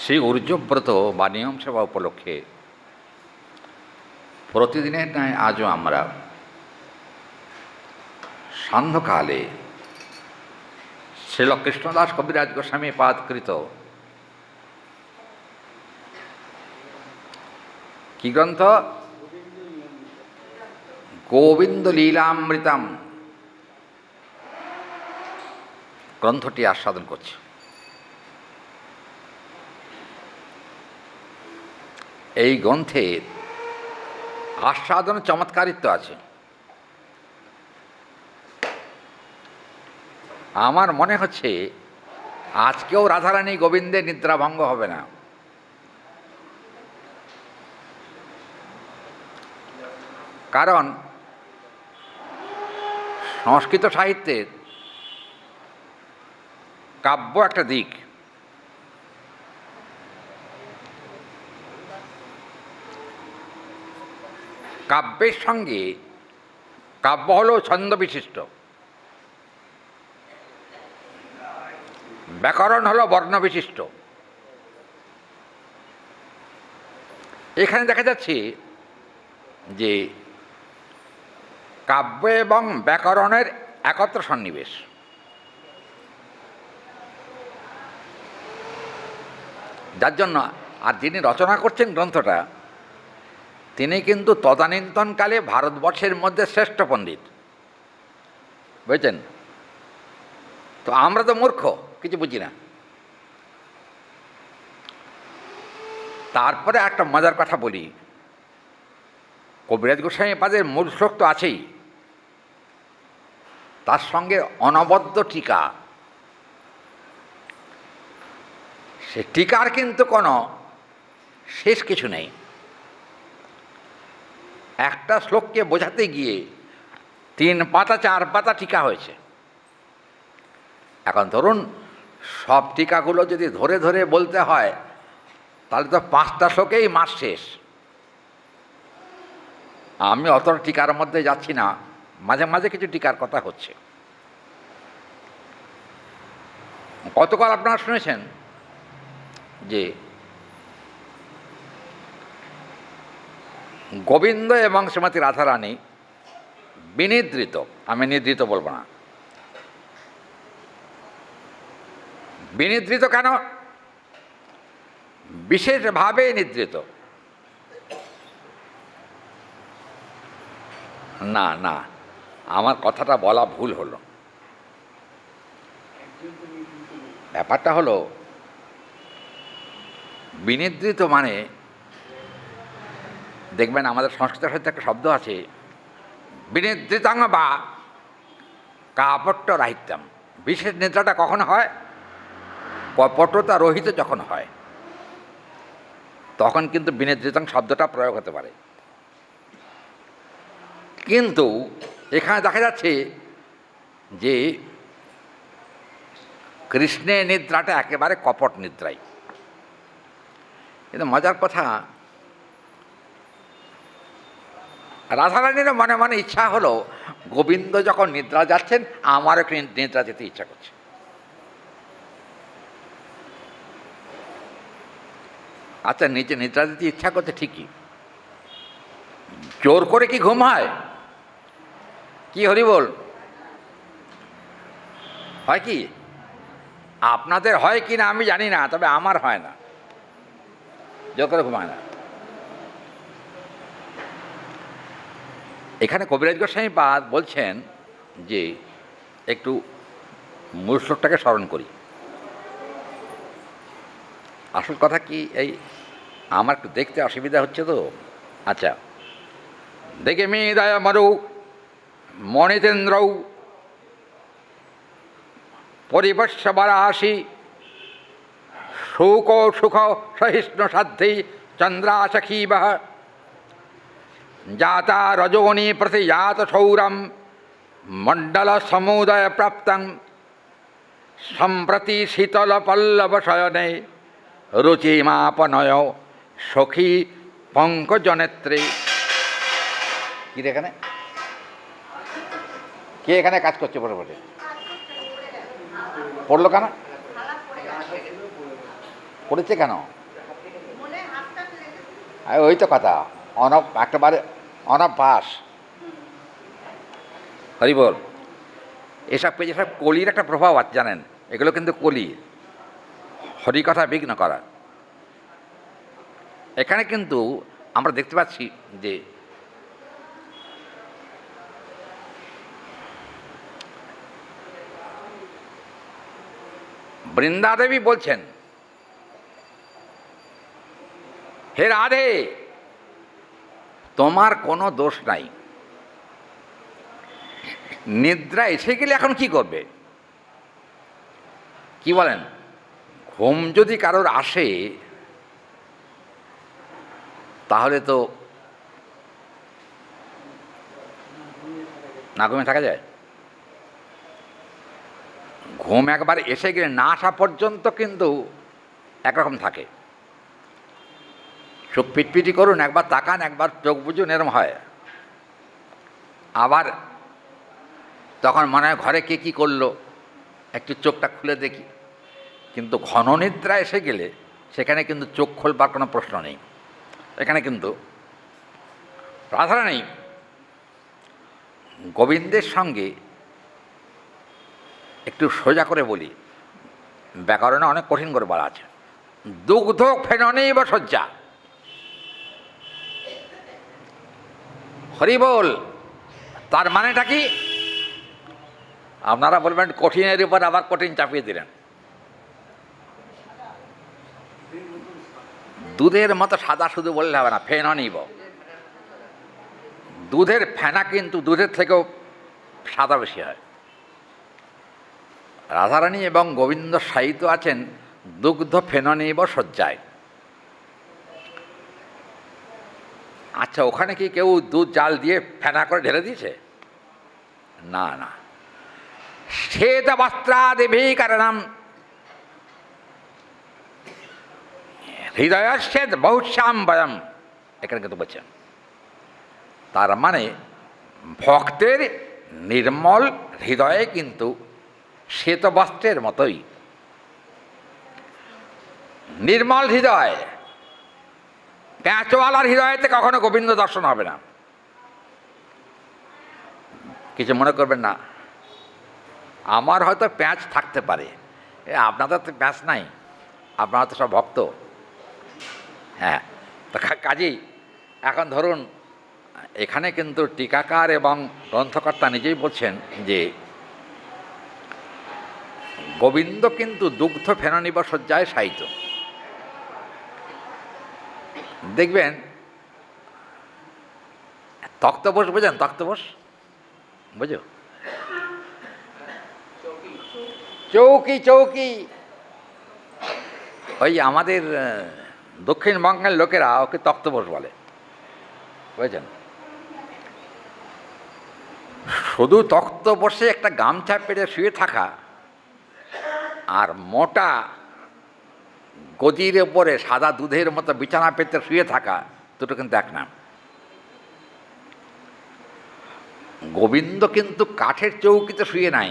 সেই ঊর্যব্রত বা নিয়ম সেবা উপলক্ষে প্রতিদিনের ন্যায় আজও আমরা সান্ধ্যকালে শ্রীল কৃষ্ণদাস কবিরাজ গোস্বামী পাদকৃত কি গ্রন্থ? গোবিন্দ লীলামৃতম গ্রন্থটি আস্বাদন করছে। এই গ্রন্থের আস্বাদন চমৎকারিত্ব আছে। আমার মনে হচ্ছে আজকেও রাধারানী গোবিন্দের নিদ্রাভঙ্গ হবে না। কারণ সংস্কৃত সাহিত্যের কাব্য একটা দিক, কাব্যের সঙ্গে কাব্য হল ছন্দ বিশিষ্ট, ব্যাকরণ হল বর্ণ বিশিষ্ট। এখানে দেখা যাচ্ছে যে কাব্য এবং ব্যাকরণের একত্র সন্নিবেশ। যার জন্য আর যিনি রচনা করছেন গ্রন্থটা, তিনি কিন্তু তদানীন্তনকালে ভারতবর্ষের মধ্যে শ্রেষ্ঠ পণ্ডিত, বুঝছেন? তো আমরা তো মূর্খ, কিছু বুঝি না। তারপরে একটা মজার কথা বলি, কবিরাজ গোস্বামী পাদের মূল শ্লোক তো আছেই, তার সঙ্গে অনবদ্য টিকা। সে টিকার কিন্তু কোনো শেষ কিছু নেই। একটা শ্লোককে বোঝাতে গিয়ে 3 পাতা 4 পাতা টিকা হয়েছে। এখন ধরুন সব টিকাগুলো যদি ধরে ধরে বলতে হয় তাহলে তো 5টা শ্লোকেই মাস শেষ। আমি অত টিকার মধ্যে যাচ্ছি না, মাঝে মাঝে কিছু টিকার কথা হচ্ছে। গতকাল আপনারা শুনেছেন যে গোবিন্দ এবং শ্রীমতী রাধারানী বিনিদ্রিত, আমি নিদ্রিত বলবো না, বিনিদ্রিত কেন? বিশেষভাবে নিদ্রিত। না না, আমার কথাটা বলা ভুল হলো। ব্যাপারটা হলো বিনিদ্রিত মানে, দেখবেন আমাদের সংস্কৃত সাহিত্যে একটা শব্দ আছে, বিনিদ্রিতাঙ্গ বা কাপট্য রাহিত্যম। বিশেষ নিদ্রাটা কখন হয়? কপটতা রহিত যখন হয়, তখন কিন্তু বিনিদ্রিতাং শব্দটা প্রয়োগ হতে পারে। কিন্তু এখানে দেখা যাচ্ছে যে কৃষ্ণের নিদ্রাটা একেবারে কপট নিদ্রাই। কিন্তু মজার কথা, রাধারানীরও মনে মনে ইচ্ছা হলো, গোবিন্দ যখন নিদ্রা যাচ্ছেন আমারও একটু নিদ্রা যেতে ইচ্ছা করছে। আচ্ছা, নিজে নিদ্রা যেতে ইচ্ছা করছে ঠিকই, জোর করে কি ঘুম হয়? কি হরি বল, হয় কি? আপনাদের হয় কি না আমি জানি না, তবে আমার হয় না, জোর করে ঘুমায় না। এখানে কবিরাজ গোস্বামী পাদ বলছেন যে একটু মূল শ্লোকটাকে স্মরণ করি। আসল কথা কি, এই আমার একটু দেখতে অসুবিধা হচ্ছে তো। আচ্ছা, দেখে মেদায় মরু মণিতেন্দ্রৌ পরিবর্ষ বারাসি শোক সুখ সহিষ্ণু সাধ্যি চন্দ্রাসখীব জাতা রজোনি প্রতি জাত সৌরম মণ্ডল সমুদয় প্রাপ্তং সম্প্রতি শীতল পল্লব শয়নে রুচিমাপনয় সখী পঙ্কজনেত্রী। কি এখানে কে এখানে কাজ করছে? বসে বসে পড়লো কেন? করেছে কেন? ওই তো কথা, একেবারে অনভ্যাস। হরি বল। এসব পেজে সব কলির একটা প্রভাব আছে জানেন, এগুলো কিন্তু কলি, হরিকথা বিঘ্ন করা। এখানে কিন্তু আমরা দেখতে পাচ্ছি যে বৃন্দাদেবী বলছেন, হে রাধে, তোমার কোনো দোষ নাই, নিদ্রা এসে গেলে এখন কি করবে? কি বলেন? ঘুম যদি কারোর আসে তাহলে তো না ঘুমে থাকা যায়? ঘুম একবার এসে গেলে না আসা পর্যন্ত কিন্তু একরকম থাকে। চোখ পিটপিটি করুন, একবার তাকান, একবার চোখ বুঝুন, এরম হয়। আবার তখন মনে হয় ঘরে কে কী করলো, একটু চোখটা খুলে দেখি। কিন্তু ঘন নিদ্রা এসে গেলে সেখানে কিন্তু চোখ খোলবার কোনো প্রশ্ন নেই। এখানে কিন্তু রাধারানী গোবিন্দের সঙ্গে, একটু সোজা করে বলি, ব্যাকরণে অনেক কঠিন করে বলা আছে, দুগ্ধ ফেননেব শয্যা। হরি বল। তার মানেটা কি? আপনারা বলবেন কঠিনের উপর আবার কঠিন চাপিয়ে দিলেন। দুধের মতো সাদা শুধু বললে হবে না, ফেনা নিব। দুধের ফেনা কিন্তু দুধের থেকেও সাদা বেশি হয়। রাধারানী এবং গোবিন্দ শায়িত আছেন দুগ্ধ ফেননিব শয্যায়। আচ্ছা, ওখানে কি কেউ দুধ জাল দিয়ে ফেনা করে ঢেলে দিয়েছে? না না, শ্বেত বস্ত্রাদেবী কারণম হৃদয়শ্বেত বহুশ্যাম বয়ম, এখানে কিন্তু বলছেন। তার মানে ভক্তের নির্মল হৃদয়ে কিন্তু শ্বেত বস্ত্রের মতোই নির্মল হৃদয়। প্যাঁচওয়ালার হৃদয়তে কখনো গোবিন্দ দর্শন হবে না। কিছু মনে করবেন না, আমার হয়তো প্যাঁচ থাকতে পারে, আপনাদের তো প্যাঁচ নাই, আপনারা তো সব ভক্ত। হ্যাঁ, তো কাজেই এখন ধরুন, এখানে কিন্তু টিকাকার এবং গ্রন্থকর্তা নিজেই বলছেন যে গোবিন্দ কিন্তু দুগ্ধ ফেননিব শয্যায় শায়িত। দেখবেন তক্তপোষ বোঝেন? তক্তপোষ বুঝো? চৌকি, চৌকি। ওই আমাদের দক্ষিণবঙ্গের লোকেরা ওকে তক্তপোষ বলে, বুঝেছেন? শুধু তক্তপোষে একটা গামছা পেড়ে শুয়ে থাকা আর মোটা গদির ওপরে সাদা দুধের মতো বিছানা পেতে শুয়ে থাকা, দুটো কিন্তু এক না। গোবিন্দ কিন্তু কাঠের চৌকিতে শুয়ে নাই।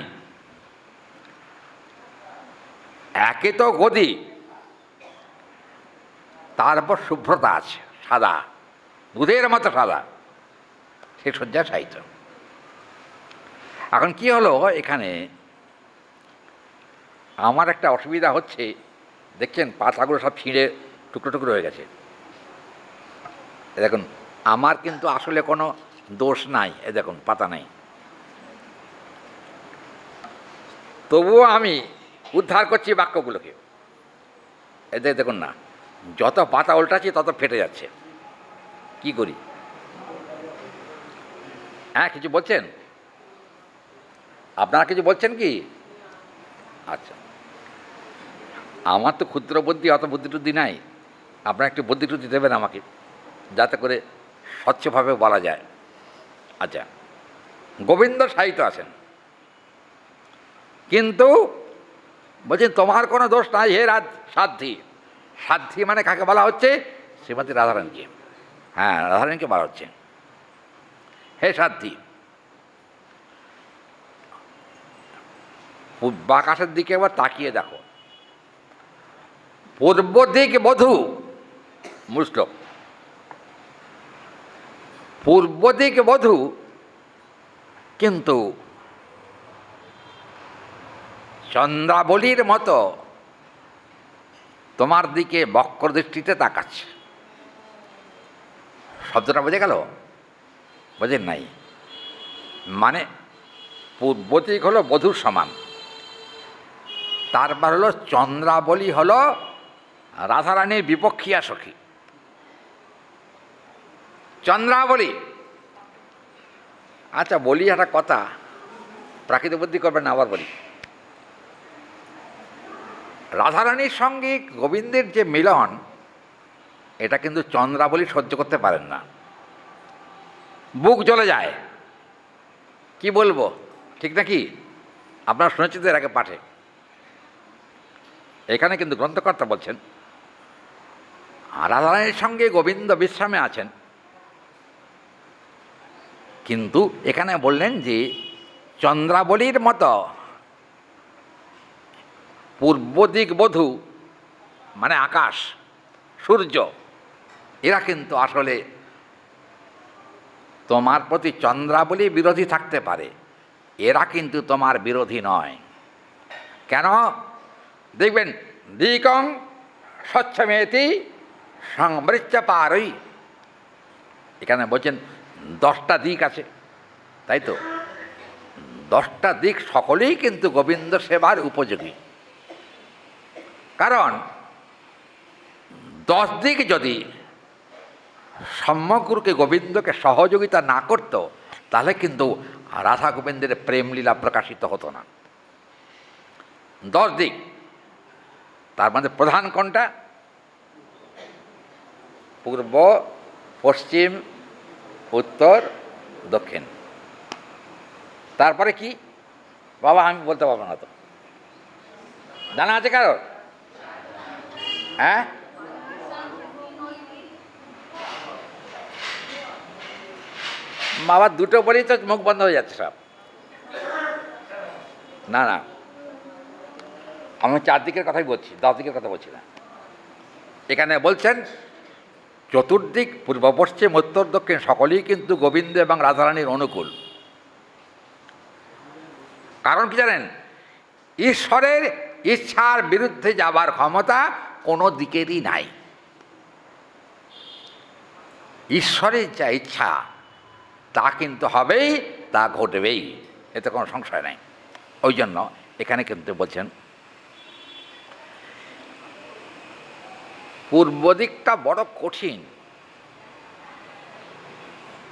একে তো গদি, তারপর শুভ্রতা আছে, সাদা দুধের মতো সাদা, সে শয্যা শায়িত। এখন কি হলো, এখানে আমার একটা অসুবিধা হচ্ছে, দেখছেন পাতাগুলো সব ছিঁড়ে টুকরো টুকরো হয়ে গেছে। দেখুন, আমার কিন্তু আসলে কোনো দোষ নাই, এ দেখুন পাতা নেই, তবুও আমি উদ্ধার করছি বাক্যগুলোকে। এদের দেখুন না, যত পাতা উল্টাচ্ছি তত ফেটে যাচ্ছে। কি করি? হ্যাঁ, কিছু বলছেন? আপনারা কিছু বলছেন কি? আচ্ছা, আমার তো ক্ষুদ্র বুদ্ধি, অত বুদ্ধি টুদ্ধি নাই। আপনারা একটু বুদ্ধি টুদ্ধি দেবেন আমাকে, যাতে করে স্বচ্ছভাবে বলা যায়। আচ্ছা, গোবিন্দ শায়িত আছেন, কিন্তু বলছেন তোমার কোনো দোষ নাই হে সাধ্বী। সাধ্বী মানে কাকে বলা হচ্ছে? শ্রীমতী রাধারানীকে। হ্যাঁ, রাধারানীকে বলা হচ্ছে হে সাধ্বী। পূর্বাকাশের দিকে এবার তাকিয়ে দেখো, পূর্ব দিক বধূ, মূল শ্লোক, পূর্ব দিক বধূ কিন্তু চন্দ্রাবলীর মতো তোমার দিকে বক্র দৃষ্টিতে তাকাচ্ছে। শব্দটা বোঝা গেল? বোঝেন নাই? মানে পূর্ব দিক হলো বধূর সমান, তারপর হলো চন্দ্রাবলী হলো রাধারানীর বিপক্ষিয়া সখী। চন্দ্রাবলী, আচ্ছা বলি একটা কথা, প্রাকৃত বুদ্ধি করবেন না, আবার বলি। রাধারানীর সঙ্গে গোবিন্দের যে মিলন, এটা কিন্তু চন্দ্রাবলী সহ্য করতে পারেন না, বুক জ্বলে যায়। কি বলবো, ঠিক নাকি? আপনারা শুনেছেন এর আগে পাঠে। এখানে কিন্তু গ্রন্থকর্তা বলছেন রাধারানীর সঙ্গে গোবিন্দ বিশ্রামে আছেন, কিন্তু এখানে বললেন যে চন্দ্রাবলীর মতো পূর্ব দিক বধূ মানে আকাশ, সূর্য, এরা কিন্তু আসলে তোমার প্রতি চন্দ্রাবলী বিরোধী থাকতে পারে, এরা কিন্তু তোমার বিরোধী নয়। কেন? দেখবেন দিকং স্বচ্ছমেতি সংবৃত্য পারই, এখানে বলছেন 10টা দিক আছে, তাই তো? 10টা দিক সকলেই কিন্তু গোবিন্দ সেবার উপযোগী। কারণ 10 দিক যদি সম্যগুরুকে গোবিন্দকে সহযোগিতা না করত, তাহলে কিন্তু রাধা গোবিন্দের প্রেমলীলা প্রকাশিত হতো না। 10 দিক, তার মধ্যে প্রধান কোনটা? পূর্ব, পশ্চিম, উত্তর, দক্ষিণ। তারপরে কি বাবা আমি বলতে পারবো না, তো জানা আছে কারো? হ্যাঁ, বাবা দুটো বলেই তো মুখ বন্ধ হয়ে যাচ্ছে সব। না না, আমি 4 দিকের কথাই বলছি, 10 দিকের কথা বলছি না। এখানে বলছেন চতুর্দিক পূর্ব, পশ্চিম, উত্তর, দক্ষিণ সকলেই কিন্তু গোবিন্দ এবং রাধারানীর অনুকূল। কারণ কি জানেন? ঈশ্বরের ইচ্ছার বিরুদ্ধে যাবার ক্ষমতা কোনো দিকেরই নাই। ঈশ্বরের যা ইচ্ছা তা কিন্তু হবেই, তা ঘটবেই, এতে কোনো সংশয় নাই। ওই জন্য এখানে কিন্তু বলছেন পূর্ব দিকটা বড় কঠিন।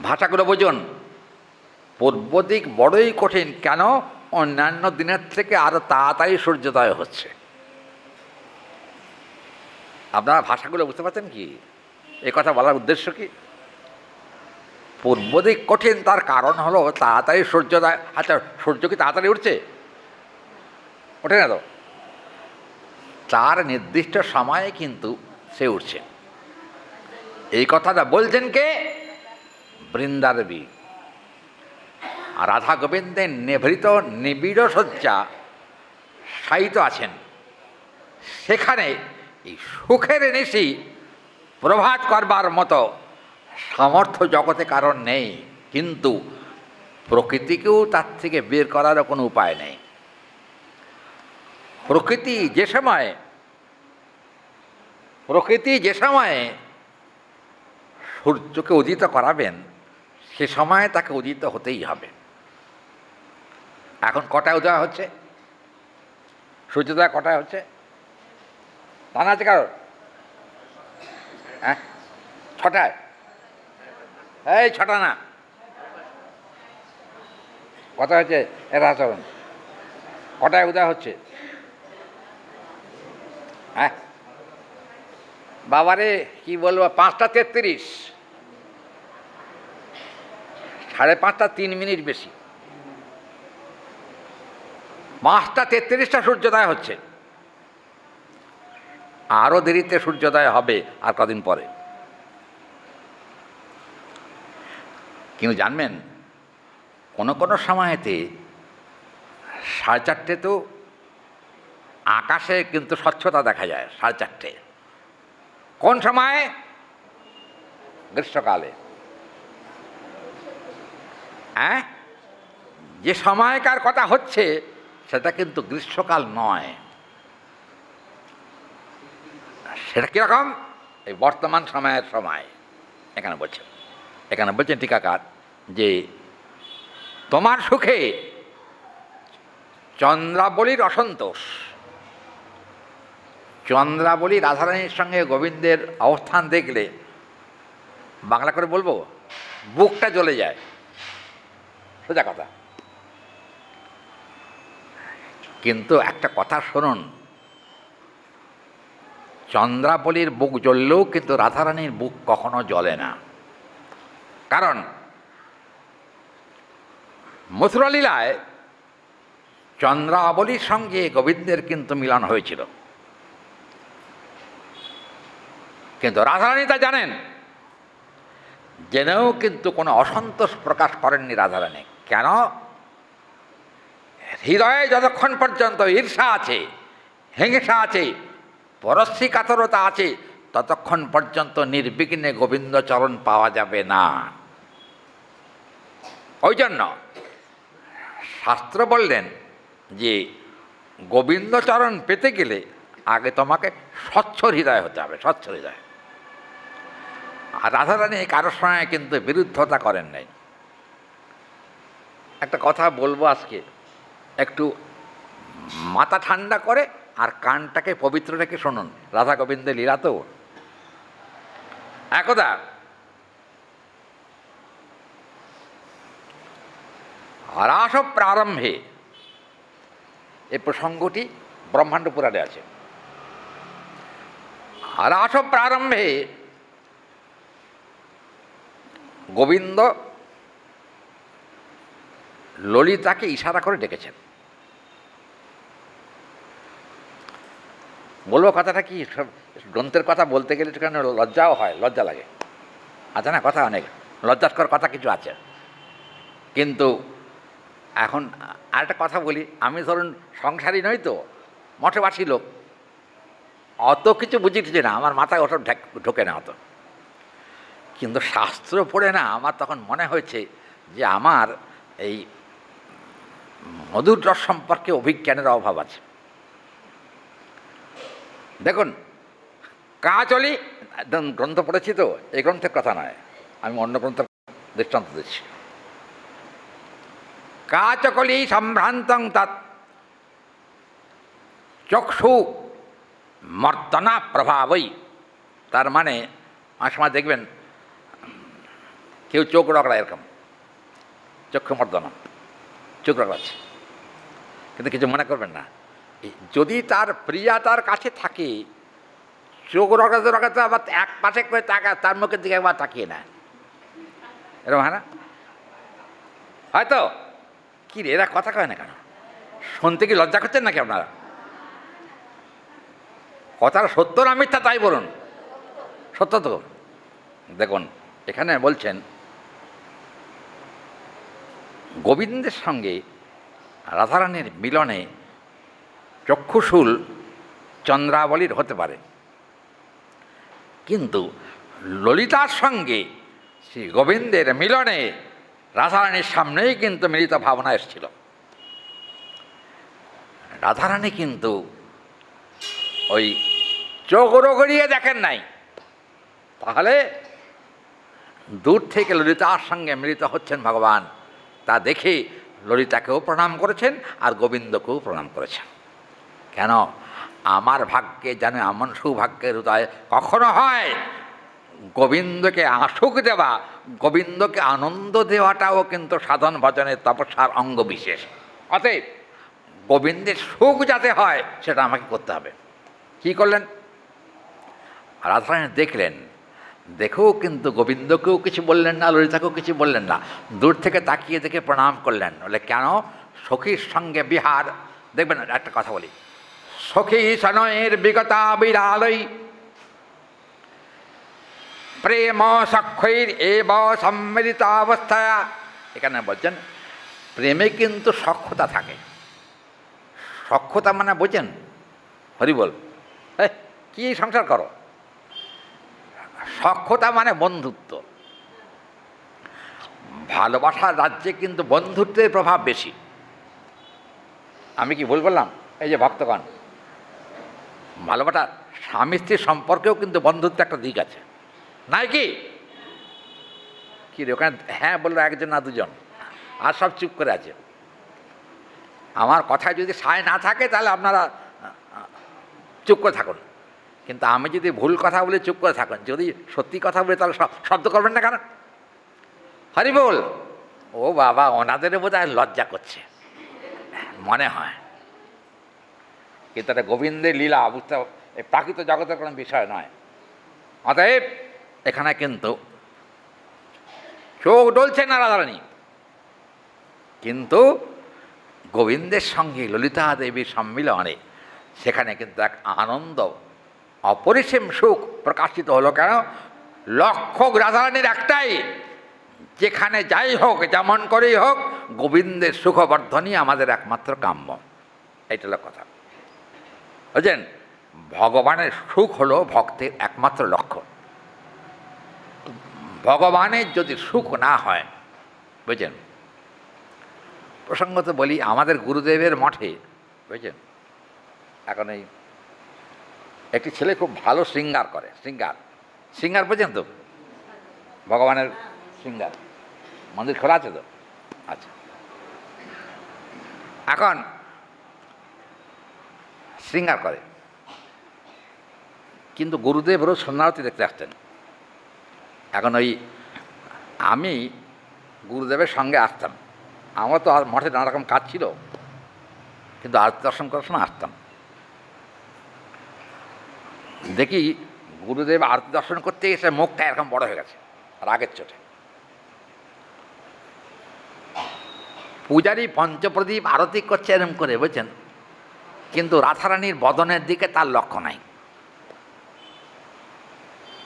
ভাষাগুলো বুঝুন, পূর্ব দিক বড়ই কঠিন। কেন? অন্যান্য দিনের থেকে আরো তাড়াতাড়ি সূর্যোদয় হচ্ছে। আপনারা ভাষাগুলো বুঝতে পারছেন কি? এ কথা বলার উদ্দেশ্য কি? পূর্ব দিক কঠিন, তার কারণ হলো তাড়াতাড়ি সূর্যোদয়। আচ্ছা, সূর্য কি তাড়াতাড়ি উঠছে? ওঠে না তো, তার নির্দিষ্ট সময়ে কিন্তু সে উঠছে। এই কথাটা বলছেন কে? বৃন্দারবী। আর রাধা গোবিন্দের নিভৃত নিবিড় শয্যা শায়িত আছেন, সেখানে এই সুখের নিশি প্রভাত করবার মতো সামর্থ্য জগতে কারণ নেই, কিন্তু প্রকৃতিকেও তার থেকে বের করারও কোনো উপায় নেই। প্রকৃতি যে সময়ে সূর্যকে উদিত করাবেন, সে সময়ে তাকে উদিত হতেই হবে। এখন কটায় উদয় হচ্ছে? সূর্যোদয় কটায় হচ্ছে জানা আছে কারোর? হ্যাঁ, 6টায়। এই 6টা না, কথা হচ্ছে এটা আসবেন, কটায় উদয় হচ্ছে? হ্যাঁ বাবারে কি বলবো, 5টা 33, 5:30 3 মিনিট বেশি। 5টা 33টা সূর্যোদয় হচ্ছে। আরও দেরিতে সূর্যোদয় হবে আর কদিন পরে। কিন্তু জানবেন কোনো কোনো সময়তে 4:30 তো আকাশে কিন্তু স্বচ্ছতা দেখা যায় 4:30। কোন সময়? গ্রীষ্মকালে। হ্যাঁ, যে সময়কার কথা হচ্ছে সেটা কিন্তু গ্রীষ্মকাল নয়। সেটা কীরকম? এই বর্তমান সময়ের সময় এখানে বলছেন টিকাকার যে তোমার সুখে চন্দ্রাবলীর অসন্তোষ। চন্দ্রাবলী রাধারানীর সঙ্গে গোবিন্দের অবস্থান দেখলে বাংলা করে বলবো বুকটা জ্বলে যায়, সোজা কথা। কিন্তু একটা কথা শুনুন, চন্দ্রাবলীর বুক জ্বললেও কিন্তু রাধারানীর বুক কখনো জ্বলে না। কারণ মথুরা লীলায় চন্দ্রাবলীর সঙ্গে গোবিন্দের কিন্তু মিলন হয়েছিল, কিন্তু রাধারানী তা জানেন, জেনেও কিন্তু কোনো অসন্তোষ প্রকাশ করেননি রাধারানী। কেন? হৃদয়ে যতক্ষণ পর্যন্ত ঈর্ষা আছে, হিংসা আছে, পরশ্রী কাতরতা আছে, ততক্ষণ পর্যন্ত নির্বিঘ্নে গোবিন্দচরণ পাওয়া যাবে না। ওই জন্য শাস্ত্র বললেন যে গোবিন্দচরণ পেতে গেলে আগে তোমাকে স্বচ্ছ হৃদয় হতে হবে, স্বচ্ছ হৃদয়। আর রাধারানী কারোর সঙ্গে কিন্তু বিরুদ্ধতা করেন নাই। একটা কথা বলবো আজকে, একটু মাথা ঠান্ডা করে আর কানটাকে পবিত্র রেখে শুনুন। রাধা গোবিন্দের লীলা তো একদা রাস প্রারম্ভে, এই প্রসঙ্গটি ব্রহ্মাণ্ড পুরাণে আছে। রাস প্রারম্ভে গোবিন্দ ললিতাকে ইশারা করে ডেকেছেন। বলবো কথাটা কি, গ্রন্থের কথা বলতে গেলে সেখানে লজ্জাও হয়, লজ্জা লাগে, আছে না কথা, অনেক লজ্জাস্কর কথা কিছু আছে। কিন্তু এখন আরেকটা কথা বলি, আমি ধরুন সংসারী নই তো, মঠবাসী লোক, অত কিছু বুঝিয়েছি না, আমার মাথায় ওসব ঢোকে না অত। কিন্তু শাস্ত্র পড়ে না আমার তখন মনে হয়েছে যে আমার এই মধুর রস সম্পর্কে অভিজ্ঞানের অভাব আছে। দেখুন, কাচলি গ্রন্থ পড়েছি তো, এই গ্রন্থের কথা নয়, আমি অন্য গ্রন্থের দৃষ্টান্ত দিচ্ছি। কাচকলি সম্ভ্রান্তং তৎ চক্ষু মর্দনা প্রভাবই। তার মানে মাঝে মাঝে দেখবেন কেউ চোখ রগড়া, এরকম চক্ষু মর্দনা, চোখ রগড়াচ্ছে, কিন্তু কিছু মনে করবেন না। যদি তার প্রিয়া তার কাছে থাকে, চোখ রগাতে রগাতে আবার এক পাশে করে তার মুখের দিকে একবার তাকিয়ে নেয়, এরকম হয় না? হয়তো কি রে, এরা কথা কয় না কেন? শুনতে কি লজ্জা করছেন নাকি আপনারা? কথাটা সত্য না মিথ্যা তাই বলুন, সত্য তো। দেখুন এখানে বলছেন গোবিন্দের সঙ্গে রাধারানীর মিলনে চক্ষুশূল চন্দ্রাবলীর হতে পারে, কিন্তু ললিতার সঙ্গে শ্রী গোবিন্দের মিলনে রাধারানীর সামনেই কিন্তু মিলিত ভাবনা এসেছিল। রাধারানী কিন্তু ওই চোখ রগড়িয়ে দেখেন নাই, তাহলে দূর থেকে ললিতার সঙ্গে মিলিত হচ্ছেন ভগবান, তা দেখে ললিতাকেও প্রণাম করেছেন আর গোবিন্দকেও প্রণাম করেছেন। কেন? আমার ভাগ্যে যেন এমন সৌভাগ্যের উদয় কখনো হয়, গোবিন্দকে আশুক দেওয়া, গোবিন্দকে আনন্দ দেওয়াটাও কিন্তু সাধন ভজনের তপস্যার অঙ্গ বিশেষ। অতএব গোবিন্দের সুখ যাতে হয় সেটা আমাকে করতে হবে। কি করলেন? রাধারানী দেখলেন, দেখেও কিন্তু গোবিন্দকেও কিছু বললেন না, ললিতাকেও কিছু বললেন না, দূর থেকে তাকিয়ে দেখে প্রণাম করলেন। বলে কেন? সখীর সঙ্গে বিহার। দেখবেন একটা কথা বলি, সখী সনয়ের বিগতা বিড়ালই প্রেম সক্ষৈর এব সম্মিলিত অবস্থায়। এখানে বলছেন প্রেমে কিন্তু সক্ষতা থাকে। সক্ষতা মানে বোঝেন, হরি বল। কি সংসার করো? সখ্যতা মানে বন্ধুত্ব। ভালোবাসার রাজ্যে কিন্তু বন্ধুত্বের প্রভাব বেশি। আমি কি ভুল বললাম? এই যে ভক্তগণ, ভালোবাসা স্বামী স্ত্রীর সম্পর্কেও কিন্তু বন্ধুত্ব একটা দিক আছে, নাই কি? কি রে ওখানে হ্যাঁ বললো একজন না দুজন, আর সব চুপ করে আছে। আমার কথায় যদি সায় না থাকে তাহলে আপনারা চুপ করে থাকুন, কিন্তু আমি যদি ভুল কথা বলে চুপ করে থাকুন, যদি সত্যি কথা বলে তাহলে শব্দ করবেন না কেন? হরি বল। ও বাবা, ওনাদের বোধ হয় লজ্জা করছে মনে হয়, কিন্তু এটা গোবিন্দের লীলা, বুঝতে এই প্রাকৃত জগতের কোনো বিষয় নয়। অতএব এখানে কিন্তু চোখ ডলছে না রাধারানী, কিন্তু গোবিন্দের সঙ্গে ললিতা দেবীর সম্মিলনে সেখানে কিন্তু এক আনন্দ, অপরিসীম সুখ প্রকাশিত হলো। কেন? লক্ষ্য রাধারানীর একটাই, যেখানে যাই হোক যেমন করেই হোক গোবিন্দের সুখবর্ধনই আমাদের একমাত্র কাম্য। এইটা হলো কথা, বুঝলেন? ভগবানের সুখ হলো ভক্তের একমাত্র লক্ষ্য। ভগবানের যদি সুখ না হয়, বুঝলেন, প্রসঙ্গত বলি, আমাদের গুরুদেবের মঠে, বুঝলেন, এখন এই একটি ছেলে খুব ভালো শৃঙ্গার করে। শৃঙ্গার বুঝছেন তো? ভগবানের শৃঙ্গার মন্দির খোলা আছে তো? আচ্ছা, এখন শৃঙ্গার করে, কিন্তু গুরুদেব রোজ সন্ধ্যারতি দেখতে আসতেন। এখন ওই আমি গুরুদেবের সঙ্গে আসতাম, আমার তো আর মঠে নানা রকম কাজ ছিল, কিন্তু আরতি দর্শন করার সময় আসতাম। দেখি গুরুদেব আরতি দর্শন করতে এসে মুখটা এরকম বড় হয়ে গেছে রাগের চোটে। পূজারী পঞ্চপ্রদীপ আরতি করছে এরকম করে, বুঝছেন, কিন্তু রাধারানীর বদনের দিকে তার লক্ষ্য নাই,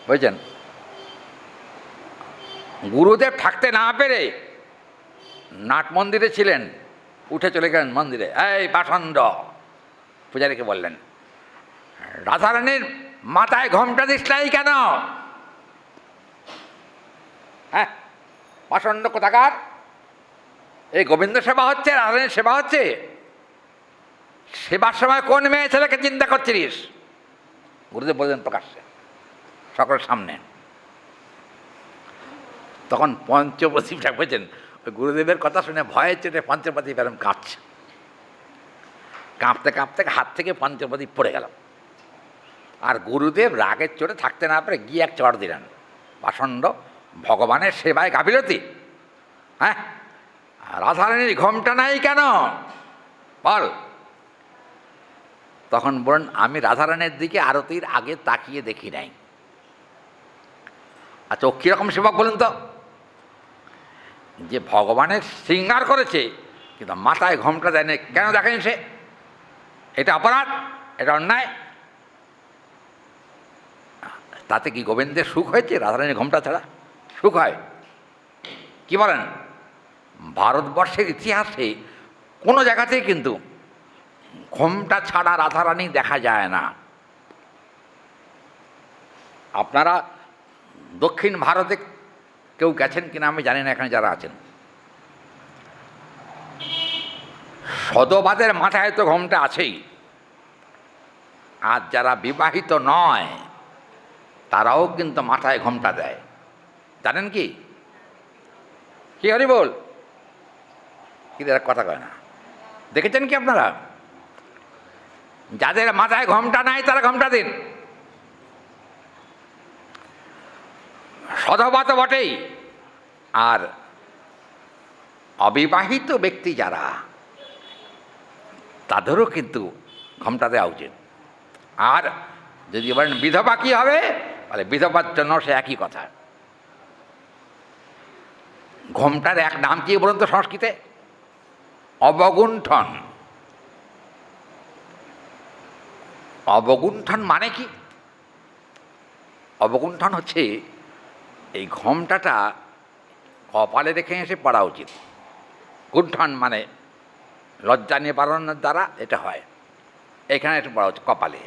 বুঝছেন। গুরুদেব থাকতে না পেরে নাট মন্দিরে ছিলেন, উঠে চলে গেলেন মন্দিরে। এই পাষণ্ড, পূজারীকে বললেন, রাধারানীর মাথায় ঘোমটা দিস নাই কেন? হ্যাঁ, পাষণ্ড কোথাকার, এই গোবিন্দ সেবা হচ্ছে, রাধারানীর সেবা হচ্ছে, সেবার সময় কোন মেয়ে ছেলেকে চিন্তা করছিস? গুরুদেব বললেন প্রকাশ্যে, সকলের সামনে। তখন পঞ্চপ্রদীপটা, বুঝছেন, ওই গুরুদেবের কথা শুনে ভয়ের চেটে পঞ্চপ্রদীপ এরকম কাঁপছে, কাঁপতে কাঁপতে হাত থেকে পঞ্চপ্রদীপ পড়ে গেল। আর গুরুদেব রাগের চোটে থাকতে না পারে গিয়ে এক চড় দিলেন, পাষণ্ড, ভগবানের সেবায় গাফিলতি, হ্যাঁ, রাধারানীর ঘোমটা নাই কেন বল? তখন বলেন, আমি রাধারানীর দিকে আরতির আগে তাকিয়ে দেখি নাই। আচ্ছা, ও কীরকম সেবক বলুন তো? যে ভগবানের শৃঙ্গার করেছে কিন্তু মাথায় ঘোমটা দেয়নি, কেন দেখেনি সে? এটা অপরাধ, এটা অন্যায়। তাতে কি গোবিন্দের সুখ হয়েছে? রাধারানীর ঘোমটা ছাড়া সুখ হয়? কি বলেন? ভারতবর্ষের ইতিহাসে কোনো জায়গাতেই কিন্তু ঘোমটা ছাড়া রাধারানী দেখা যায় না। আপনারা দক্ষিণ ভারতে কেউ গেছেন কিনা আমি জানি না, এখানে যারা আছেন, সদবাদের মাথায় তো ঘোমটা আছেই, আর যারা বিবাহিত নয় তারাও কিন্তু মাথায় ঘোমটা দেয়, জানেন কি? কি হরি বল, কি কথা কয় না? দেখেছেন কি আপনারা? যাদের মাথায় ঘোমটা নাই তারা ঘোমটা দিন। সধবা তো বটেই, আর অবিবাহিত ব্যক্তি যারা, তাদেরও কিন্তু ঘোমটা দেওয়া উচিত। আর যদি বলেন বিধবা কী হবে, বলে বিধবার জন্য সে একই কথা। ঘোমটার এক নাম কি বলুন তো সংস্কৃতে? অবগুণ্ঠন। অবগুণ্ঠন মানে কি? অবগুণ্ঠন হচ্ছে এই ঘোমটাটা কপালে রেখে এসে পড়া উচিত। গুণ্ঠন মানে লজ্জা নিবারণের দ্বারা এটা হয়। এখানে একটু বড় হচ্ছে কপালে।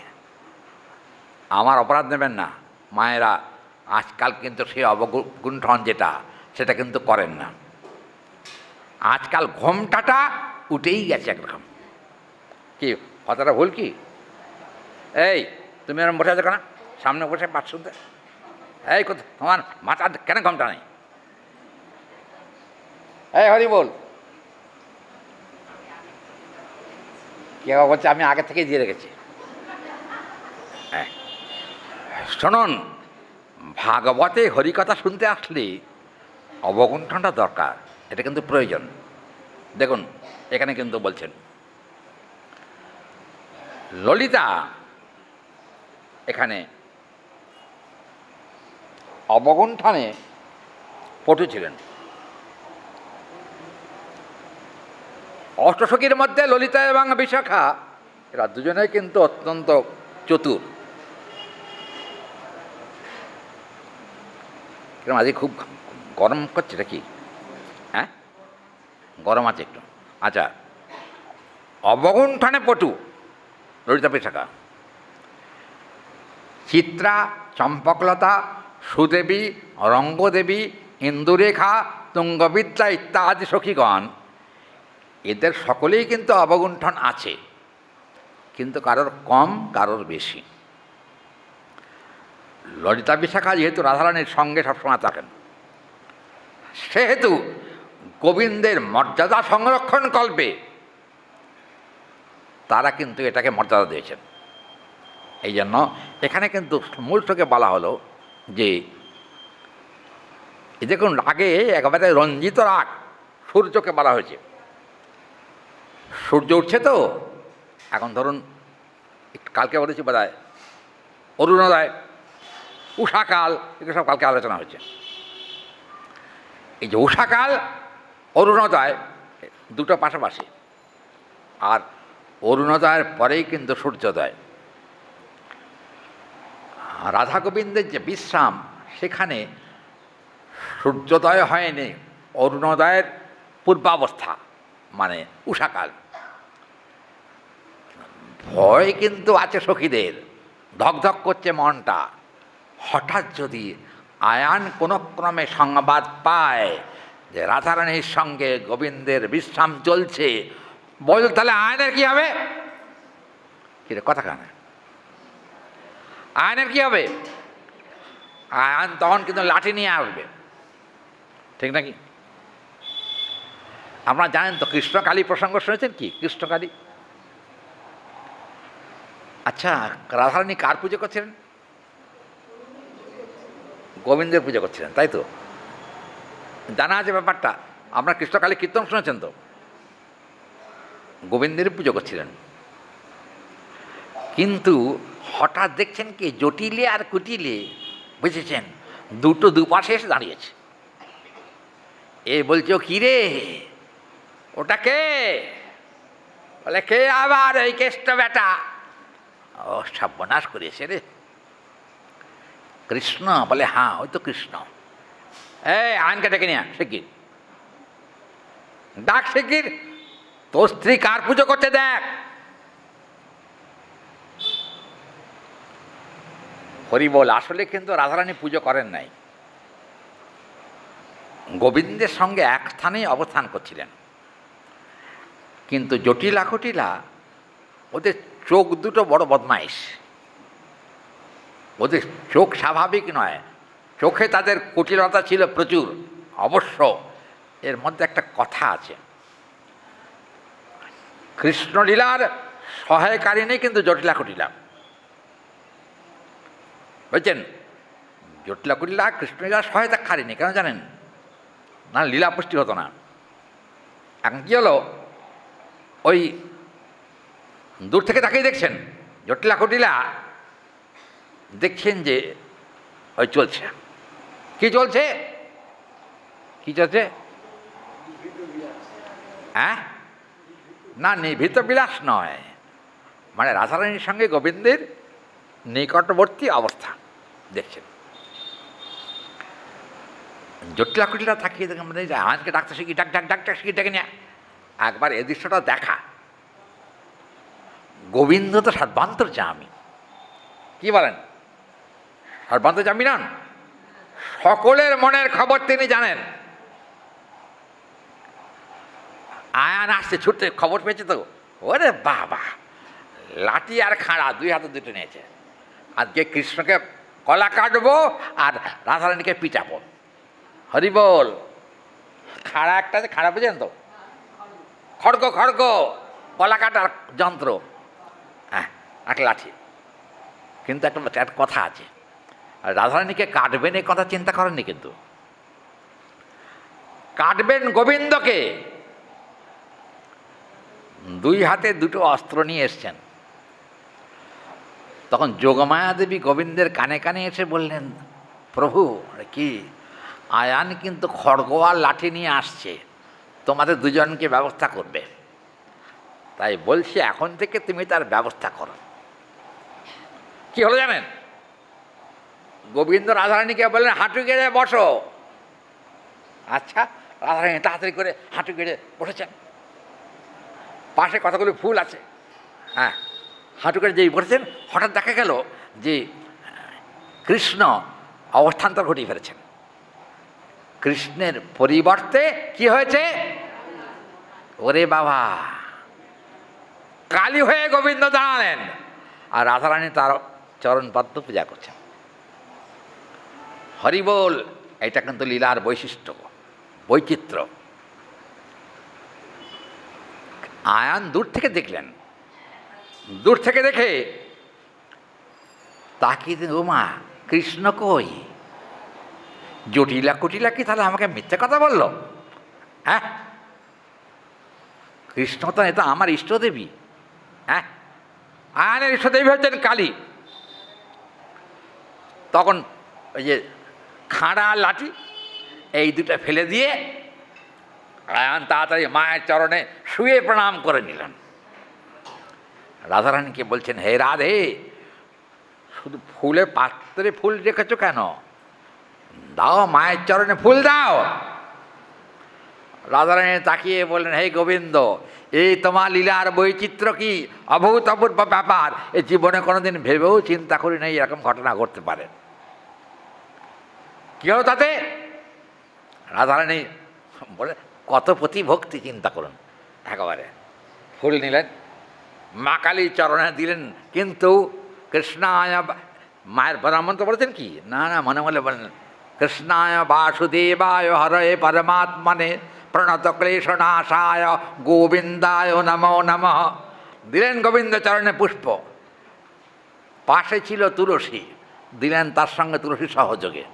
আমার অপরাধ নেবেন না মায়েরা, আজকাল কিন্তু সেই অবগুণ্ঠন যেটা সেটা কিন্তু করেন না। আজকাল ঘোমটাটা উঠেই গেছে একরকম। কি কথাটা ভুল কি? এই তুমি এরকম বসে আছো কেন? সামনে বসে পাঠ শুনতে। এই কোথায় তোমার মাথা কেন ঘোমটা নেই? এই হরি বল। কেউ বলছে আমি আগে থেকেই দিয়ে রেখেছি। হ্যাঁ শুনুন, ভাগবতে হরিকথা শুনতে আসলে অবগুণ্ঠনটা দরকার, এটা কিন্তু প্রয়োজন। দেখুন এখানে কিন্তু বলছেন ললিতা এখানে অবগুণ্ঠনে পটু ছিলেন। অষ্টসখীর মধ্যে ললিতা এবং বিশাখা এরা দুজনেই কিন্তু অত্যন্ত চতুর। কেন আজকে খুব গরম করছে এটা কি? হ্যাঁ গরম আছে একটু। আচ্ছা, অবগুণ্ঠনে পটু ললিতা বিশাখা। চিত্রা, চম্পকলতা, সুদেবী, রঙ্গদেবী, ইন্দুরেখা, তুঙ্গবিদ্যা ইত্যাদি সখীগণ এদের সকলেই কিন্তু অবগুণ্ঠন আছে, কিন্তু কারোর কম কারোর বেশি। ললিতা বিশাখা যেহেতু রাধারানীর সঙ্গে সবসময় থাকেন, সেহেতু গোবিন্দের মর্যাদা সংরক্ষণ কল্পে তারা কিন্তু এটাকে মর্যাদা দিয়েছেন। এই জন্য এখানে কিন্তু মূল থেকে বলা হলো যে দেখুন আগে একেবারে রঞ্জিত রাগ সূর্যকে বলা হয়েছে। সূর্য উঠছে তো, এখন ধরুন কালকে বলেছি বোধহয় অরুণোদয়, উষাকাল, এগুলো সব কালকে আলোচনা হয়েছে। এই যে উষাকাল অরুণোদয় দুটো পাশাপাশি, আর অরুণোদয়ের পরেই কিন্তু সূর্যোদয়। রাধা গোবিন্দের যে বিশ্রাম, সেখানে সূর্যোদয় হয়নি, অরুণোদয়ের পূর্বাবস্থা মানে উষাকাল। ভয় কিন্তু আছে সখীদের, ধকধক করছে মনটা। হঠাৎ যদি আয়ান কোনো ক্রমে সংবাদ পায় যে রাধারানীর সঙ্গে গোবিন্দের বিশ্রাম চলছে, বল তাহলে আয়নের কি হবে? কিরে কথা কানে, আয়নের কি হবে? আয়ন তখন কিন্তু লাঠি নিয়ে আসবে, ঠিক নাকি? আপনারা জানেন তো কৃষ্ণকালী প্রসঙ্গ শুনেছেন কি? কৃষ্ণকালী। আচ্ছা, রাধারানী কার পুজো করছিলেন? গোবিন্দের পুজো করছিলেন, তাই তো? জানা আছে ব্যাপারটা। আপনার কৃষ্ণকালী কীর্তন শুনেছেন তো? গোবিন্দের পুজো করছিলেন। কিন্তু হঠাৎ দেখছেন কি জটিলে আর কুটিলে, বুঝেছেন, দুটো দুপাশে এসে দাঁড়িয়েছে। এ বলছো কি রে, ওটা কে? বলে কে আবার? ওই কেষ্ট বেটা। ও সর্বনাশ করেছে রে। কৃষ্ণ? বলে হ্যাঁ ওই তো কৃষ্ণ। এই আইনকে ডেকে নিয়ে শিগগির ডাক, শিগগির তোর স্ত্রী কার পুজো করতে দেখ। হরি বল। আসলে কিন্তু রাধারানী পুজো করেন নাই, গোবিন্দের সঙ্গে এক স্থানেই অবস্থান করছিলেন। কিন্তু জটিলা কুটিলা ওদের চোখ দুটো বড় বদমাইশ। ওদের চোখ স্বাভাবিক নয়, চোখে তাদের কুটিলতা ছিল প্রচুর। অবশ্য এর মধ্যে একটা কথা আছে, কৃষ্ণলীলার সহায়কারিণী কিন্তু জটিলা কুটিলা, বুঝছেন? জটিলা কুটিলা কৃষ্ণলীলার সহায়তাকারিণী, কেন জানেন? না লীলা পুষ্টি হতো না। এখন কী হলো, ওই দূর থেকে তাকেই দেখছেন জটিলা কুটিলা, দেখছেন যে ওই চলছে। কি চলছে? কি চলছে? হ্যাঁ না, নিভৃত বিলাস নয়, মানে রাধারানীর সঙ্গে গোবিন্দের নিকটবর্তী অবস্থা দেখছেন। জটিলা কুটিলা থাকিয়ে দেখেন মানে আজকে ডাক্তার শিখি, ডাক্তার শিখি ডেকে নিয়ে একবার এই দৃশ্যটা দেখা। গোবিন্দ তো সর্বান্তর্যামী, কি বলেন? সর্বান্তর্যামী নন? সকলের মনের খবর তিনি জানেন। আয়ান আসছে ছুটতে, খবর পেয়েছে তো, ওরে বাবা, লাঠি আর খাঁড়া দুই হাতে দুটো নিয়েছে, আজকে কৃষ্ণকে কলা কাটবো আর রাধারানীকে পিটাবো। হরি বল। খাড়া একটা আছে, খাড়া পেয়েছেন তো, খড়গ খড়গ কলা কাটার যন্ত্র, হ্যাঁ, একটা লাঠি। কিন্তু একটা কথা আছে, রাধারানীকে কাটবেন এই কথা চিন্তা করেননি, কিন্তু কাটবেন গোবিন্দকে। দুই হাতে দুটো অস্ত্র নিয়ে এসছেন। তখন যোগমায়া দেবী গোবিন্দের কানে কানে এসে বললেন, প্রভু কি, আয়ান কিন্তু খড়গ আর লাঠি নিয়ে আসছে, তোমাদের দুজনকে ব্যবস্থা করবে, তাই বলছি এখন থেকে তুমি তার ব্যবস্থা করো। কি হলো জানেন? গোবিন্দ রাধারানীকে বললেন, হাঁটু গেড়ে বসো। আচ্ছা, রাধারানী তাড়াতাড়ি করে হাঁটু গেড়ে বসেছেন। পাশে কতগুলো ফুল আছে, হ্যাঁ, হাঁটু করে যেই বসেছেন, হঠাৎ দেখা গেল যে কৃষ্ণ অবস্থান্তর ঘটিয়ে ফেলেছেন। কৃষ্ণের পরিবর্তে কি হয়েছে? ওরে বাবা, কালী হয়ে গোবিন্দ দাঁড়ালেন, আর রাধারানী তার চরণপদ্ম পূজা করছেন। হরি বল। এটা কিন্তু লীলার বৈশিষ্ট্য, বৈচিত্র্য। আয়ান দূর থেকে দেখলেন, দূর থেকে দেখে তাকিয়ে, ওমা, কৃষ্ণ কই? জটিলা কুটিলা কি তাহলে আমাকে মিথ্যে কথা বললো? হ্যাঁ, কৃষ্ণ তো এটা আমার ইষ্টদেবী। হ্যাঁ, আয়ানের ইষ্টদেবী হচ্ছেন কালী। তখন ওই যে খাঁড়া লাঠি এই দুটো ফেলে দিয়ে আয়ান তাড়াতাড়ি মায়ের চরণে শুয়ে প্রণাম করে নিলেন। রাধারানীকে বলছেন, হে রাধে, শুধু ফুলে পাত্রে ফুল রেখেছো কেন? দাও, মায়ের চরণে ফুল দাও। রাধারানী তাকিয়ে বললেন, হে গোবিন্দ, এই তোমার লীলার বৈচিত্র্য কি অভূতপূর্ব ব্যাপার! এই জীবনে কোনোদিন ভেবেও চিন্তা করি নাই এরকম ঘটনা ঘটতে পারে। কি হলো তাতে? রাধারানী বলে, কত প্রতিভক্তি, চিন্তা করুন। একেবারে ফুল নিলেন, মা কালীর চরণে দিলেন, কিন্তু কৃষ্ণায়, মায়ের পরামন্ত্র বলেছেন কি না, না, মনে মনে বললেন, কৃষ্ণায় বাসুদেবায় হরয়ে পরমাত্মনে প্রণত ক্লেশনাশায় গোবিন্দায় নমো নমঃ। দিলেন গোবিন্দ চরণে পুষ্প। পাশে ছিল তুলসী, দিলেন তার সঙ্গে তুলসী সহযোগে।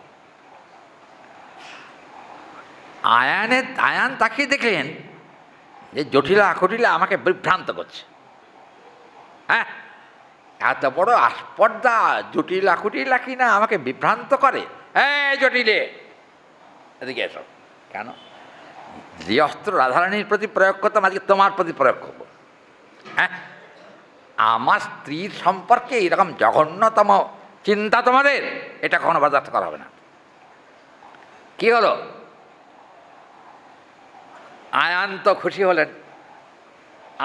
আয়ান তাকিয়ে দেখলেন যে জটিলা কুটিলা আমাকে বিভ্রান্ত করছে। হ্যাঁ, এত বড় আস্পর্ধা, জটিলা কুটিলা কিনা আমাকে বিভ্রান্ত করে। এই জটিলে, এদিকে এসো। কেন? যে অস্ত্র রাধারানীর প্রতি প্রয়োগ করতাম, আজকে তোমার প্রতি প্রয়োগ করবো। হ্যাঁ, আমার স্ত্রীর সম্পর্কে এরকম জঘন্যতম চিন্তা তোমাদের, এটা কখনো বরদাস্ত করা হবে না। কি হলো? আয়ান তো খুশি হলেন,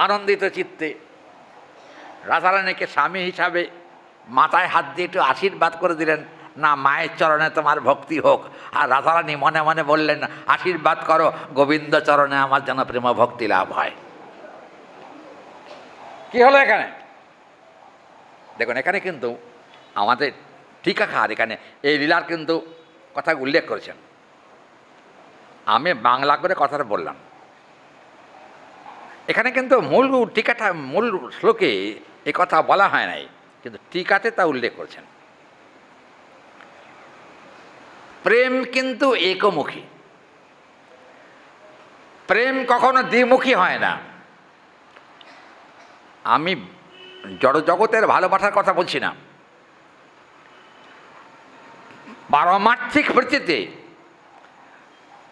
আনন্দিত চিত্তে রাধারানীকে স্বামী হিসাবে মাথায় হাত দিয়ে একটু আশীর্বাদ করে দিলেন, না, মায়ের চরণে তোমার ভক্তি হোক। আর রাধারানী মনে মনে বললেন, আশীর্বাদ করো গোবিন্দ চরণে আমার যেন প্রেম ভক্তি লাভ হয়। কি হলো এখানে? দেখুন, এখানে কিন্তু আমাদের টিকাকার এখানে এই লীলার কিন্তু কথা উল্লেখ করেছেন। আমি বাংলা করে কথাটা বললাম। এখানে কিন্তু মূল টিকাটা, মূল শ্লোকে এ কথা বলা হয় নাই, কিন্তু টিকাতে তা উল্লেখ করেছেন। প্রেম কিন্তু একমুখী, প্রেম কখনো দ্বিমুখী হয় না। আমি জড়জগতের ভালোবাসার কথা বলছি না, পারমার্থিক বৃত্তিতে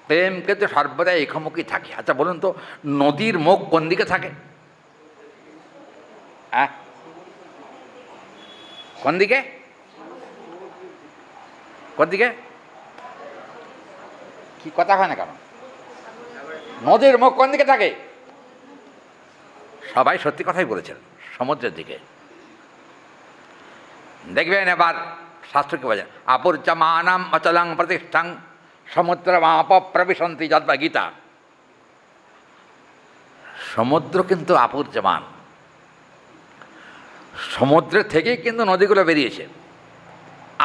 প্রেম কিন্তু সর্বদা একমুখী থাকে। আচ্ছা বলুন তো, নদীর মুখ কোন দিকে থাকে? হ্যাঁ, কোন দিকে? কোন দিকে? কি কথা হয় না কেন? নদীর মুখ কোন দিকে থাকে? সবাই সত্যি কথাই বলেছেন, সমুদ্রের দিকে। দেখবেন এবার শাস্ত্র কি বলে, আপূর্যমানাম অচলং প্রতিষ্ঠাং সমুদ্রমাপ প্রবিশন্তি যদ্বা গীতা। সমুদ্র কিন্তু আপূর্যমান, সমুদ্রের থেকেই কিন্তু নদীগুলো বেরিয়েছে।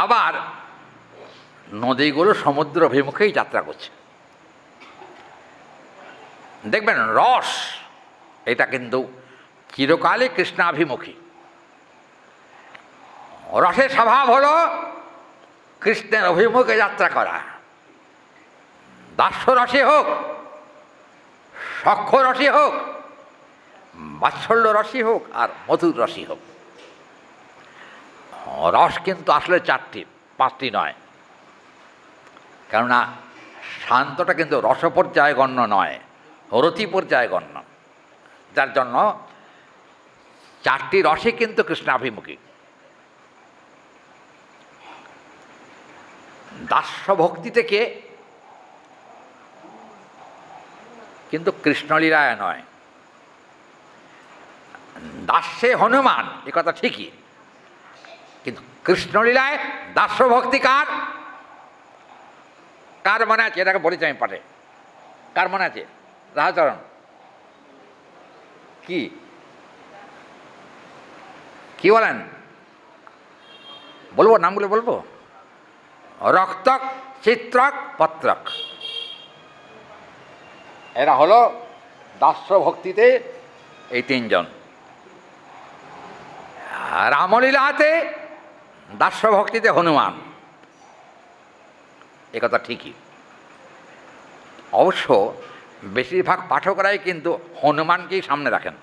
আবার নদীগুলো সমুদ্র অভিমুখেই যাত্রা করছে। দেখবেন রস এটা কিন্তু চিরকালই কৃষ্ণাভিমুখী। রসের স্বভাব হলো কৃষ্ণের অভিমুখে যাত্রা করা। দাস্যরসে হোক, সখ্য-রসে হোক, বাৎসল্য রসই হোক, আর মধুর রসই হোক। রস কিন্তু আসলে 4টি, 5টি নয়। কেননা শান্তটা কিন্তু রসপর্যায়ে গণ্য নয়, রতি পর্যায়ে গণ্য। যার জন্য 4টি রসই কিন্তু কৃষ্ণাভিমুখী। দাস্য ভক্তি থেকে কিন্তু কৃষ্ণলীলায় নয়। দাস্যে হনুমান, এ কথা ঠিকই, কিন্তু কৃষ্ণলীলায় দাস্য ভক্তি কার কার মনে আছে? এটাকে বলেছি আমি পাঠে। কার মনে আছে? রাধাচরণ কি কি বলেন? বলবো নামগুলো বলবো? রক্তক, চিত্রক, পত্রক, এরা হলো দাস্য ভক্তিতে এই 3 জন। রামলীলাতে দাস্য ভক্তিতে হনুমান, এ কথা ঠিকই। অবশ্য বেশিরভাগ পাঠকরাই কিন্তু হনুমানকেই সামনে রাখেন,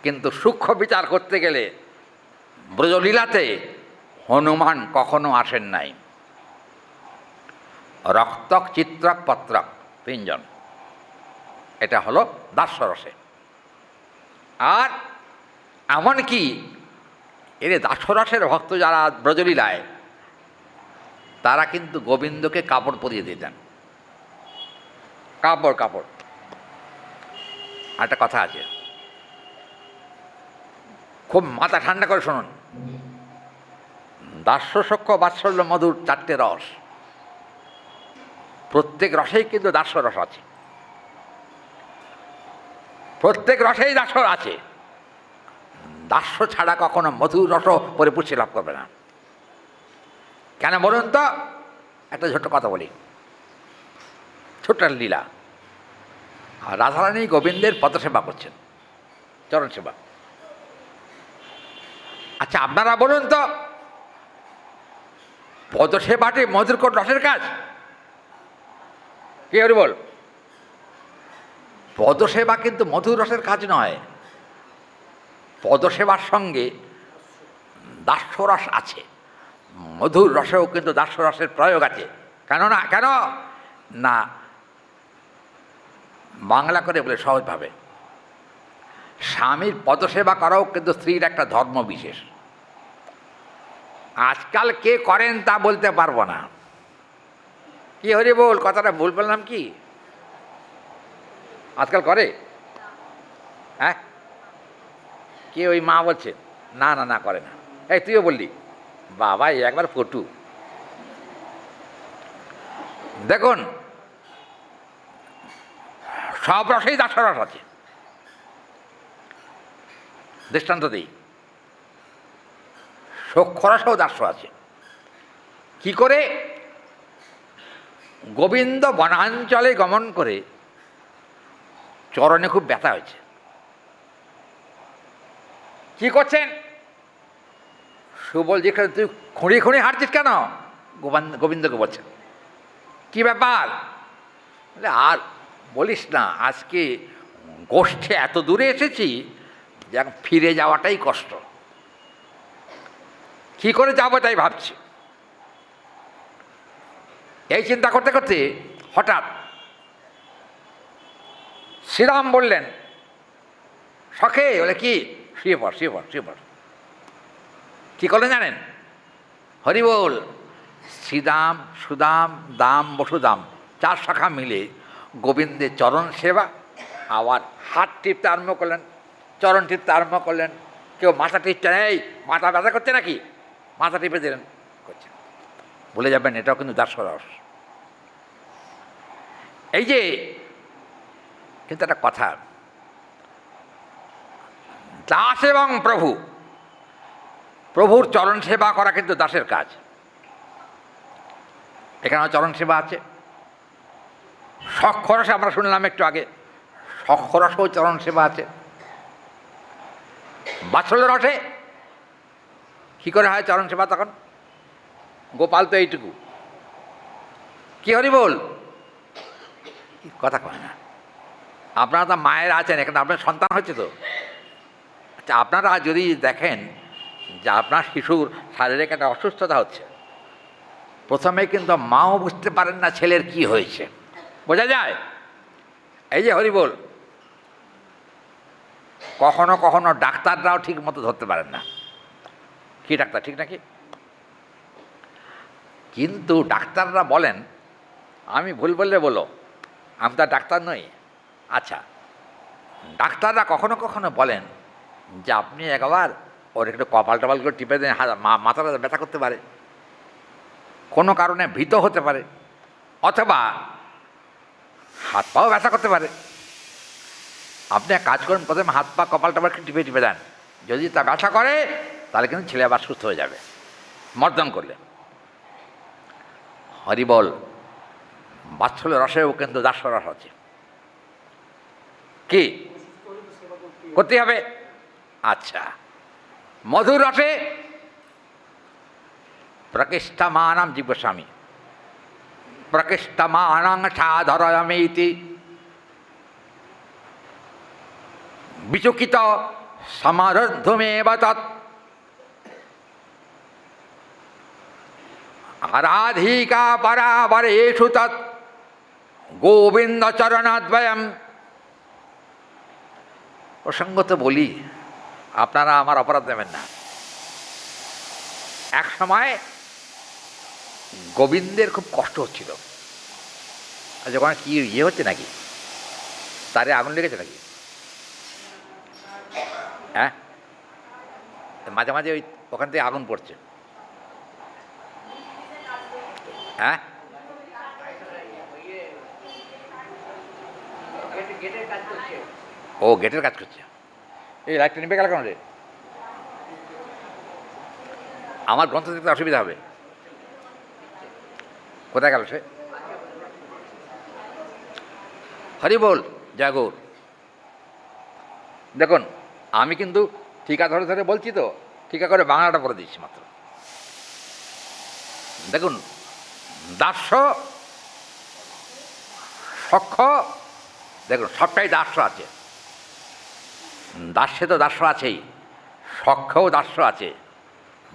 কিন্তু সূক্ষ্ম বিচার করতে গেলে ব্রজলীলাতে হনুমান কখনো আসেন নাই। রক্তক, চিত্রক, পত্রক 3 জন, এটা হলো দাস্যরসে। আর এমনকি এর দাস্যরসের ভক্ত যারা ব্রজলীলায়, তারা কিন্তু গোবিন্দকে কাপড় পরিয়ে দিতেন। কাপড় কাপড় একটা কথা আছে, খুব মাথা ঠান্ডা করে শুনুন। দাস্য, সখ্য, বাৎসল্য, মধুর 4টে রস, প্রত্যেক রসেই কিন্তু দাস্য রস আছে। প্রত্যেক রসেই দাস্য আছে। দাস্য ছাড়া কখনো মধুর রস পরিপুষ্টি লাভ করবে না। কেন বলুন তো? একটা ছোট্ট কথা বলি, ছোট্ট লীলা। আর রাধারানী গোবিন্দের পদসেবা করছেন, চরণ সেবা। আচ্ছা আপনারা বলুন তো, পদসেবাটি মধুর কোট রসের কাজ? কি হরি বল? পদসেবা কিন্তু মধুর রসের কাজ নয়। পদসেবার সঙ্গে দাস্যরস আছে, মধুর রসেও কিন্তু দাস্যরসের প্রয়োগ আছে। কেন না বাংলা করে বলে সহজভাবে, স্বামীর পদসেবা করাও কিন্তু স্ত্রীর একটা ধর্ম বিশেষ। আজকাল কে করেন তা বলতে পারবো না। কি হরি বল? কথাটা ভুল বললাম কি? আজকাল করে? হ্যাঁ, কে? ওই মা বলছে না না না করে না। এই তুইও বললি, বাবা একবার পটু। দেখুন, সব রসেই দাস্যরস আছে। দৃষ্টান্ত দিই, সখ্যরসেও দাস্য আছে। কি করে? গোবিন্দ বনাঞ্চলে গমন করে চরণে খুব ব্যথা হয়েছে। কি করছেন? সুবল জিজ্ঞাসা, তুই খুঁড়ি খুঁড়ি হাঁটছিস কেন? গোবিন্দকে বলছেন, কি ব্যাপার? আর বলিস না, আজকে গোষ্ঠে এত দূরে এসেছি যে এখন ফিরে যাওয়াটাই কষ্ট। কি করে যাবো তাই ভাবছি। এই চিন্তা করতে করতে হঠাৎ শ্রীরাম বললেন, সখে, বলে কি? শুয়ে পড় শুয়ে পড় শুয়ে পড়। কী করলেন জানেন? হরি বল। শ্রীদাম, সুদাম, দাম, বসুদাম 4 শাখা মিলে গোবিন্দের চরণ সেবা, আবার হাত টিপতে আরম্ভ করলেন। চরণ টিপতে আরম্ভ করলেন। কেউ মাথা টিপছেন, এই মাথা ব্যথা করছে নাকি, মাথা টিপে দিলেন, করছেন। ভুলে যাবেন এটাও কিন্তু দাসরস। এই যে কিন্তু একটা কথা, দাস এবং প্রভু, প্রভুর চরণ সেবা করা কিন্তু দাসের কাজ। এখানেও চরণ সেবা আছে। সক্ষরসে আমরা শুনলাম একটু আগে, সক্ষরসেও চরণ সেবা আছে। বাৎসল্য রসে কী করে হয় চরণ সেবা? তখন গোপাল তো এইটুকু, কি হরি বল, কথা কয় না। আপনারা তো মায়ের আছেন, এখানে আপনার সন্তান হচ্ছে তো। আচ্ছা, আপনারা যদি দেখেন যে আপনার শিশুর শারীরিক একটা অসুস্থতা হচ্ছে, প্রথমে কিন্তু মাও বুঝতে পারেন না ছেলের কি হয়েছে, বোঝা যায়? এই যে হরি বল, কখনো কখনো ডাক্তাররাও ঠিক মতো ধরতে পারেন না কি ডাক্তার, ঠিক নাকি? কিন্তু ডাক্তাররা বলেন, আমি ভুল বললে বলো, আমি তো ডাক্তার নই। আচ্ছা, ডাক্তাররা কখনো কখনো বলেন যে আপনি একবার ওর একটু কপাল টপাল করে টিপে দেন, মাথাটা ব্যথা করতে পারে, কোনো কারণে ভীত হতে পারে, অথবা হাত পাও ব্যথা করতে পারে। আপনি এক কাজ করুন, প্রথমে হাত পা কপাল টপাল টিপে টিপে দেন, যদি তা ব্যথা করে তাহলে কিন্তু ছেলে আবার সুস্থ হয়ে যাবে মর্দন করলে। হরিবল, বাৎসল্য রসেও কিন্তু দাসরস আছে। কি করতে হবে? আচ্ছা, মধুর রসে প্রকৃষ্টমানম জীবস্বামী, প্রকৃষ্টমানং সাধরয়মেতি বিচকিত সমারদ্ধমেব তৎ আরাধিকা পরাবরেষু তৎ গোবিন্দ চরণাদ্বয়ম। প্রসঙ্গত বলি, আপনারা আমার অপরাধ দেবেন না। এক সময় গোবিন্দের খুব কষ্ট হচ্ছিল, আর যখন কি ইয়ে হচ্ছে নাকি, তারে আগুন লেগেছে নাকি? হ্যাঁ, মাঝে মাঝে ওই ওখান থেকে আগুন পড়ছে। হ্যাঁ, ও গেটের কাজ করছে। এই লাইটটা নিবে গেল কেন রে? আমার গ্রন্থ দেখতে অসুবিধা হবে। কোথায় গেল সে? হরি বল, জয় গৌর। দেখুন, আমি কিন্তু টিকা ধরে ধরে বলছি তো, টিকা করে বাংলাটা পড়ে দিচ্ছি মাত্র। দেখুন, দাস্য সক্ষ, দেখুন সবটাই দাস্য আছে। দাস্যে তো দাস্য আছেই, সক্ষও দাস্য আছে,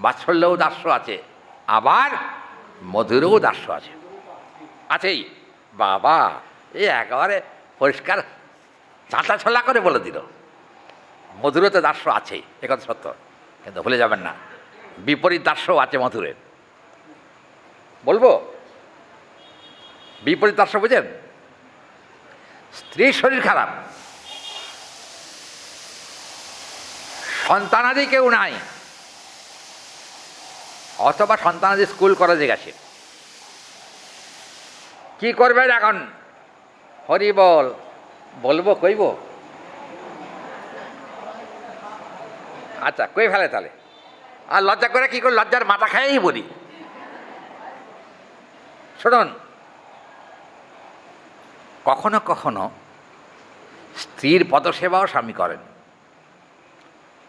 বাৎসল্যও দাস্য আছে, আবার মধুরও দাস্য আছে, আছেই। বাবা, এই একেবারে পরিষ্কার চাঁচা ছলা করে বলে দিল, মধুরতে দাস্য আছেই, একথা সত্য। কিন্তু ভুলে যাবেন না, বিপরীত দাস্যও আছে মধুরের। বলবো বিপরীত দাস্য বুঝেন? স্ত্রীর শরীর খারাপ, সন্তানাদি কেউ নাই, অথবা সন্তানাদি স্কুল কলেজে গেছে, কি করবেন এখন? হরি বল, বলবো কইব? আচ্ছা, কই ফেলে তাহলে, আর লজ্জা করে কি করে, লজ্জার মাথা খাইয়েই বলি। শুনুন, কখনো কখনো স্ত্রীর পদসেবাও স্বামী করেন,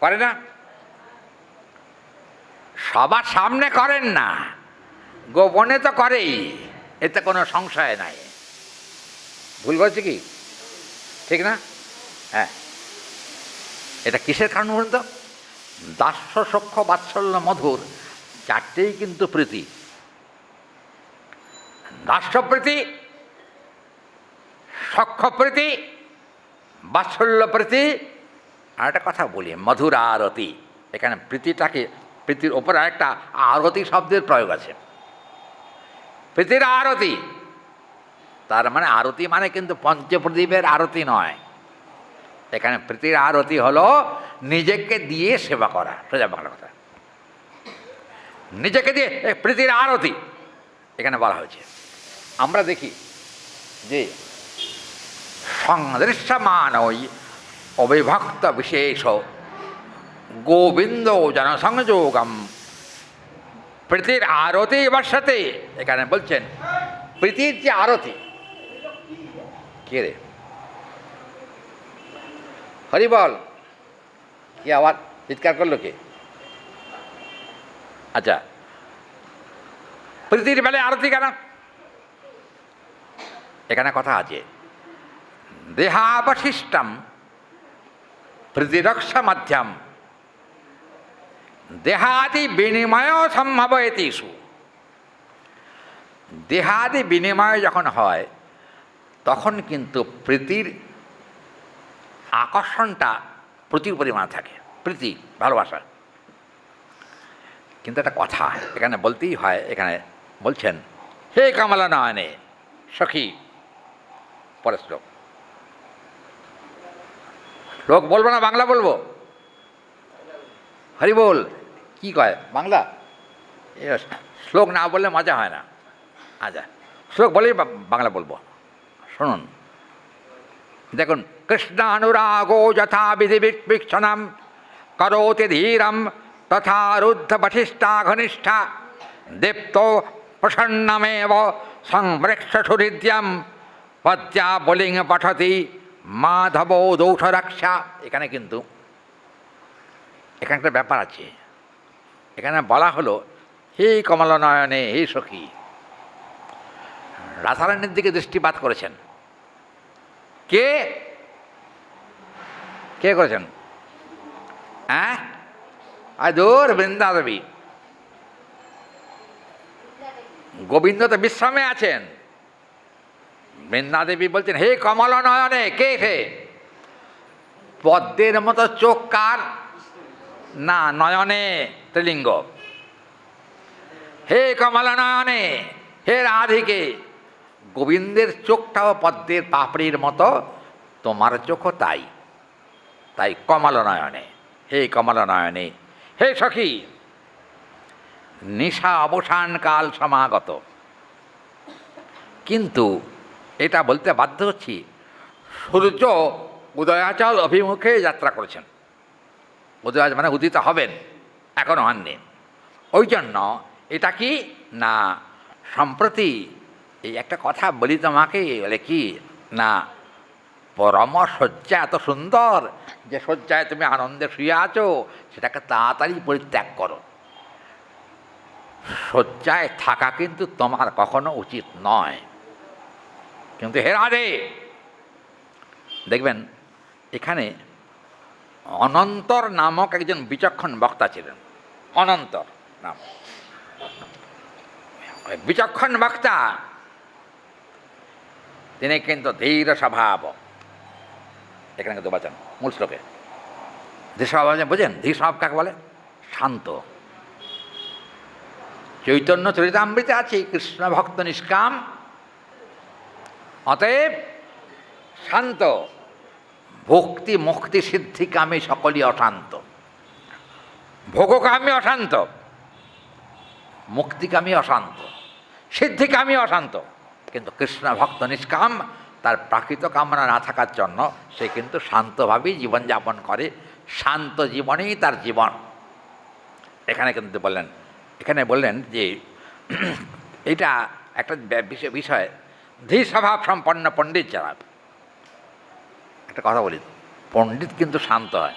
করে না? সবার সামনে করেন না, গোপনে তো করেই, এতে কোনো সংশয় নাই। ভুল বলছি কি, ঠিক না? হ্যাঁ, এটা কিসের কারণ বলুন তো? দাস্য সখ্য বাৎসল্য মধুর চারটেই কিন্তু প্রীতি। দাস্য প্রীতি, সখ্য প্রীতি, বাৎসল্য প্রীতি। আর একটা কথা বলি, মধুর আরতি। এখানে প্রীতিটাকে, প্রীতির ওপরে একটা আরতি শব্দের প্রয়োগ আছে। প্রীতির আরতি, তার মানে আরতি মানে কিন্তু পঞ্চপ্রদীপের আরতি নয়। এখানে প্রীতির আরতি হলো নিজেকে দিয়ে সেবা করা, সোজা বাংলা কথা, নিজেকে দিয়ে প্রীতির আরতি এখানে বলা হয়েছে। আমরা দেখি যে সংদৃশ্যমান ওই অবিভক্ত বিশেষ গোবিন্দ জনসংযোগম প্রীতির আরতি বর্ষতে, এখানে বলছেন প্রীতির যে আরতি। কে রে হরি বল, কি আওয়াজ চিৎকার করলো কে? আচ্ছা, প্রীতির বেলায় আরতি কেন? এখানে কথা আছে দেহাবশিষ্টম প্রীতিরক্ষা মাধ্যম দেহাদি বিনিময় সম্ভবয়েতিষু। দেহাদি বিনিময় যখন হয় তখন কিন্তু প্রীতির আকর্ষণটা প্রচুর পরিমাণে থাকে, প্রীতি ভালোবাসা। কিন্তু একটা কথা এখানে বলতেই হয়, এখানে বলছেন হে কমলা নয়নে সখী। পরের শ্লোক, শ্লোক বলবো না বাংলা বলবো? হরি বল, কি কয় বাংলা? শ্লোক না বললে মজা হয় না। আচ্ছা, শ্লোক বলেই বাংলা বলবো, শুনুন। দেখুন, কৃষ্ণানুরাগো যথা বিধি বিক্ষণম করোতি ধীরম তথা রুদ্ধ বঠিষ্ঠা ঘনিষ্ঠা দীপ্ত প্রসন্নমেব সংবৃক্ষসুহৃদ্যম পদ্যা বলিং পঠতি মাধব দৌষরক্ষা। এখানে কিন্তু এখানে একটা ব্যাপার আছে। এখানে বলা হলো হে কমলনয়নে হে সখী। রাধারানীর দিকে দৃষ্টিপাত করেছেন কে? কে করেছেন? হ্যাঁ, আদর বৃন্দা দেবী। গোবিন্দ তো বিশ্রামে আছেন, বৃন্দা দেবী বলছেন হে কমলনয়নে। কে সে? পদ্মের মতো চোখ কার? না, নয়নে ত্রিলিঙ্গ। হে কমলনয়নে, হে রাধিকে। গোবিন্দের চোখটাও পদ্মের পাপড়ির মতো, তোমার চোখও তাই। তাই কমলনয়নে, হে কমলনয়নে হে সখী। নিশা অবসান কাল সমাগত। কিন্তু এটা বলতে বাধ্য হচ্ছি, সূর্য উদয়াচল অভিমুখে যাত্রা করেছেন। উদয় মানে উদিত হবেন, এখনও হননি। ওই জন্য এটা কি না, সম্প্রতি এই একটা কথা বলি তোমাকে, বলে কি না, পরম শয্যা এত সুন্দর যে শয্যায় তুমি আনন্দে শুয়ে আছো, সেটাকে তাড়াতাড়ি পরিত্যাগ করো। শয্যায় থাকা কিন্তু তোমার কখনো উচিত নয়। কিন্তু হে রাধে, দেখবেন এখানে অনন্তর নামক একজন বিচক্ষণ বক্তা ছিলেন। অনন্তর নাম বিচক্ষণ বক্তা, তিনি কিন্তু ধীর স্বভাব। এখানে কিন্তু বলছেন মূল শ্লোকে ধীর স্বভাব, বোঝেন ধীর স্বভাব কাকে বলে? শান্ত। চৈতন্য চরিতামৃতে আছে কৃষ্ণ ভক্ত নিষ্কাম, অতএব শান্ত। ভক্তি মুক্তি সিদ্ধিকামী সকলই অশান্ত। ভোগকামী অশান্ত, মুক্তিকামী অশান্ত, সিদ্ধিকামী অশান্ত। কিন্তু কৃষ্ণ ভক্ত নিষ্কাম, তার প্রাকৃত কামনা না থাকার জন্য সে কিন্তু শান্তভাবেই জীবনযাপন করে। শান্ত জীবনেই তার জীবন। এখানে কিন্তু বললেন, এখানে বললেন যে এটা একটা বিষয়, ধীর স্বভাব সম্পন্ন পণ্ডিত যারা। একটা কথা বলি, পণ্ডিত কিন্তু শান্ত হয়।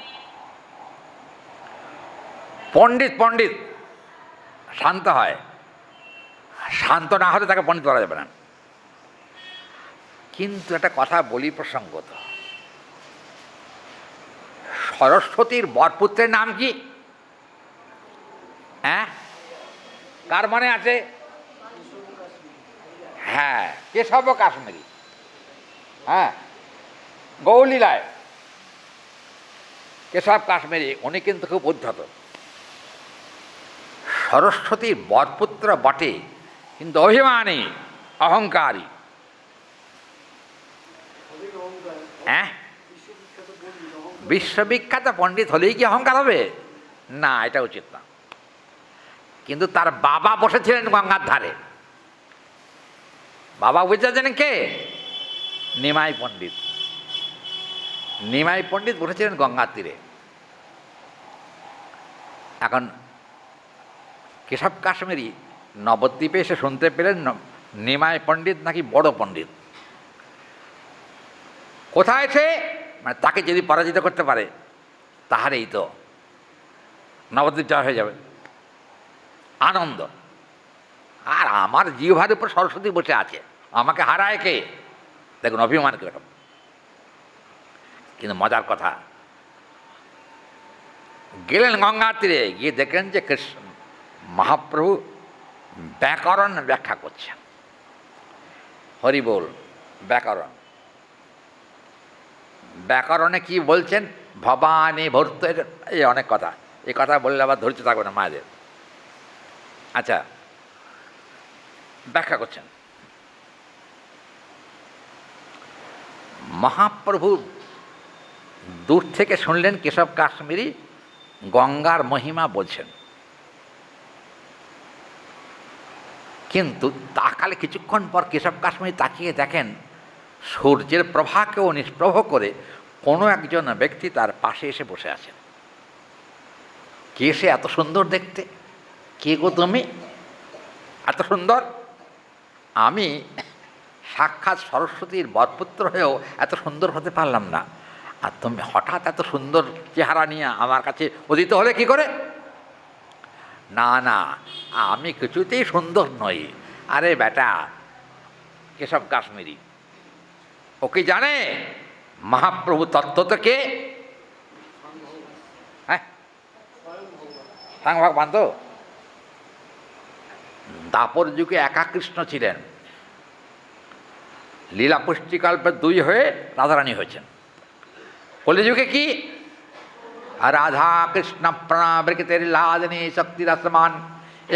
পণ্ডিত শান্ত হয়। শান্ত না হলে তাকে পণ্ডিত বলা যাবে না। কিন্তু একটা কথা বলি প্রসঙ্গত, সরস্বতীর বরপুত্রের নাম কি? হ্যাঁ, কার মনে আছে? হ্যাঁ, কেশব কাশ্মীরি। হ্যাঁ, গৌলীলায় কেশব কাশ্মীরি, উনি কিন্তু খুব উদ্ধত। সরস্বতীর বরপুত্র বটে, কিন্তু অভিমানী, অহংকারী। হ্যাঁ, বিশ্ববিখ্যাত পণ্ডিত হলেই কি অহংকার হবে? না, এটা উচিত না। কিন্তু তার বাবা বসেছিলেন গঙ্গার ধারে। বাবা বুঝেছেন কে? নিমাই পণ্ডিত। নিমাই পণ্ডিত বসেছিলেন গঙ্গার তীরে। এখন কেশব কাশ্মীরি নবদ্বীপে এসে শুনতে পেলেন নিমাই পণ্ডিত নাকি বড় পণ্ডিত। কোথায় সে? মানে তাকে যদি পরাজিত করতে পারে তাহলেই তো নবদ্বীপ জয় হয়ে যাবে। আনন্দ। আর আমার জিহ্বার উপর সরস্বতী বসে আছে, আমাকে হারায় কে? দেখুন অভিমান কিরকম। কিন্তু মজার কথা, গেলেন গঙ্গার তীরে, গিয়ে দেখলেন যে কৃষ্ণ মহাপ্রভু ব্যাকরণ ব্যাখ্যা করছেন। হরি বল। ব্যাকরণ, ব্যাকরণে কি বলছেন? ভবানী ভর্ত, এই অনেক কথা, এই কথা বললে আবার ধৈর্য থাকবে না মায়েদের। আচ্ছা, ব্যাখ্যা করছেন। মহাপ্রভু দূর থেকে শুনলেন কেশব কাশ্মীরি গঙ্গার মহিমা বলছেন, কিন্তু তাকালে কিছুক্ষণ পর কেশব কাশ্মীরি তাকিয়ে দেখেন সূর্যের প্রভাকেও নিষ্প্রভ করে কোনো একজন ব্যক্তি তার পাশে এসে বসে আছেন। কে সে? এত সুন্দর দেখতে। কে গো তুমি? এত সুন্দর। আমি সাক্ষাৎ সরস্বতীর বরপুত্র হয়েও এত সুন্দর হতে পারলাম না, আর তুমি হঠাৎ এত সুন্দর চেহারা নিয়ে আমার কাছে উদিত হলে কি করে? না না, আমি কিছুতেই সুন্দর নই। আরে বেটা, কেশব কাশ্মীরি ও কি জানে মহাপ্রভু তত্ত্ব তো কে? হ্যাঁ, স্বয়ং ভগবান তো। দাপর যুগে একা কৃষ্ণ ছিলেন, লীলা পুষ্টিকল্পে দুই হয়ে রাধারানী হয়েছেন। কলিযুগে কি? রাধা কৃষ্ণ প্রণাবৃকের লাদনী শক্তিরসমান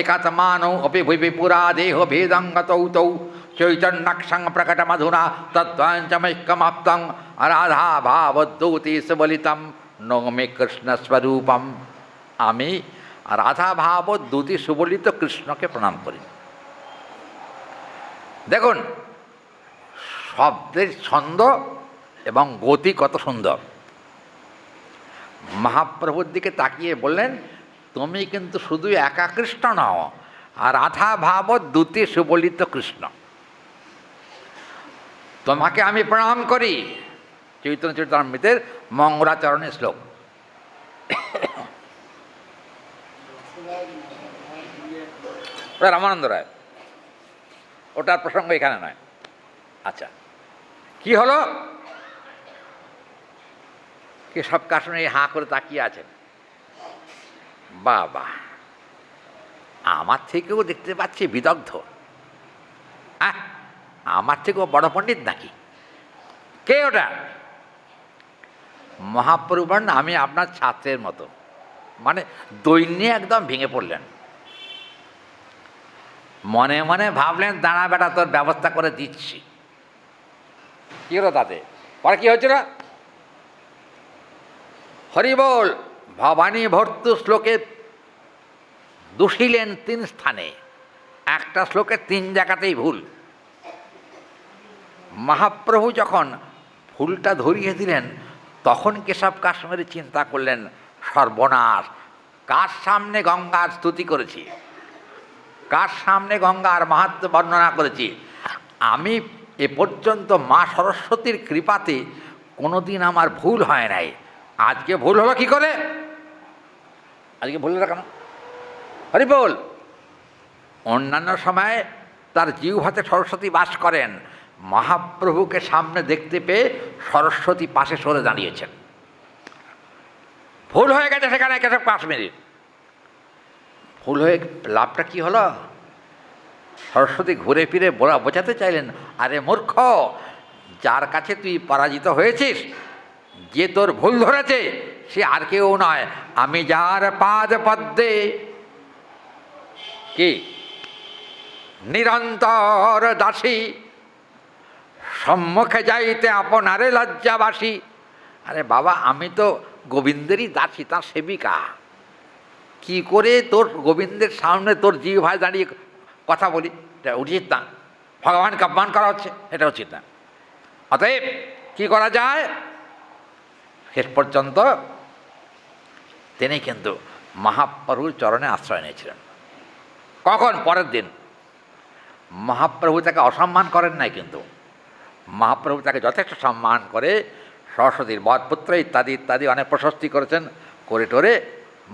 একাত্মান অপি ভুবি পুরা দেহ ভেদঙ্গতৌ তৌ চৈতন্যাক্ষং প্রকট মধুনা তদ্বাঞ্চমৈক্যমাপ্তং রাধা ভাবদ্যৌতি সুবলিতম নৌমি কৃষ্ণস্বরূপম। আমি রাধা ভাবদ্যুতি সুবলিত কৃষ্ণকে প্রণাম করি। দেখুন শব্দের ছন্দ এবং গতি কত সুন্দর। মহাপ্রভুর দিকে তাকিয়ে বললেন, তুমি কিন্তু শুধু একা কৃষ্ণ নও, আর রাধা ভাবদ্যুতি সুবলিত কৃষ্ণ, তোমাকে আমি প্রণাম করি। চৈতন্য চরিতামৃতের মঙ্গলাচরণের শ্লোক। রামানন্দ রায়, ওটার প্রসঙ্গ এখানে নয়। আচ্ছা, কি হলো? কেশব কাশ্মীরি হাঁ করে তাকিয়ে আছেন। বাবা, আমার থেকেও দেখতে পাচ্ছি বিদগ্ধ। হ্যাঁ, আমার থেকেও বড় পণ্ডিত নাকি? কে ওটা? মহাপ্রভু বলেন, আমি আপনার ছাত্রের মতো। মানে দৈন্যে একদম ভেঙে পড়লেন। মনে মনে ভাবলেন, দাঁড়া বেটা, তোর ব্যবস্থা করে দিচ্ছি। কি হলো তাতে? পরে কি হয়েছিল? হরি বল। ভবানী ভর্তু শ্লোকে দুষিলেন 3 স্থানে, একটা শ্লোকে 3 জায়গাতেই ভুল। মহাপ্রভু যখন ভুলটা ধরিয়ে দিলেন, তখন কেশব কাশ্মীরি চিন্তা করলেন, সর্বনাশ, কার সামনে গঙ্গার স্তুতি করেছি, কার সামনে গঙ্গার মাহাত্ম্য বর্ণনা করেছি। আমি এ পর্যন্ত মা সরস্বতীর কৃপাতে কোনোদিন আমার ভুল হয় নাই, আজকে ভুল হলো কি করে? আজকে ভুল হলো কেন? হরি বল। অন্যান্য সময় তার জিহ্বাতে সরস্বতী বাস করেন, মহাপ্রভুকে সামনে দেখতে পেয়ে সরস্বতী পাশে সরে দাঁড়িয়েছেন। ভুল হয়ে গেছে সেখানে কেশব কাশ্মীরির। ভুল হয়ে লাভটা কি হলো? সরস্বতী ঘুরে ফিরে বোঝাতে চাইলেন, আরে মূর্খ, যার কাছে তুই পরাজিত হয়েছিস, যে তোর ভুল ধরেছে, সে আর কেউ নয়, আমি যার পাদ পদ্মে কি নিরন্তর দাসী, সম্মুখে যাইতে আপনারে লজ্জাবাসী, আরে বাবা, আমি তো গোবিন্দেরই দাসী, তার সেবিকা। কি করে তোর গোবিন্দের সামনে তোর জিহ্বায় দাঁড়িয়ে কথা বলি? এটা উচিত না, ভগবানকে অপমান করা হচ্ছে, এটা উচিত না। অতএব কি করা যায়? শেষ পর্যন্ত তিনি কিন্তু মহাপ্রভুর চরণে আশ্রয় নিয়েছিলেন। কখন? পরের দিন। মহাপ্রভু তাকে অসম্মান করেন নাই, কিন্তু মহাপ্রভু তাকে যথেষ্ট সম্মান করে সরস্বতীর বরপুত্র ইত্যাদি ইত্যাদি অনেক প্রশস্তি করেছেন, করে টোরে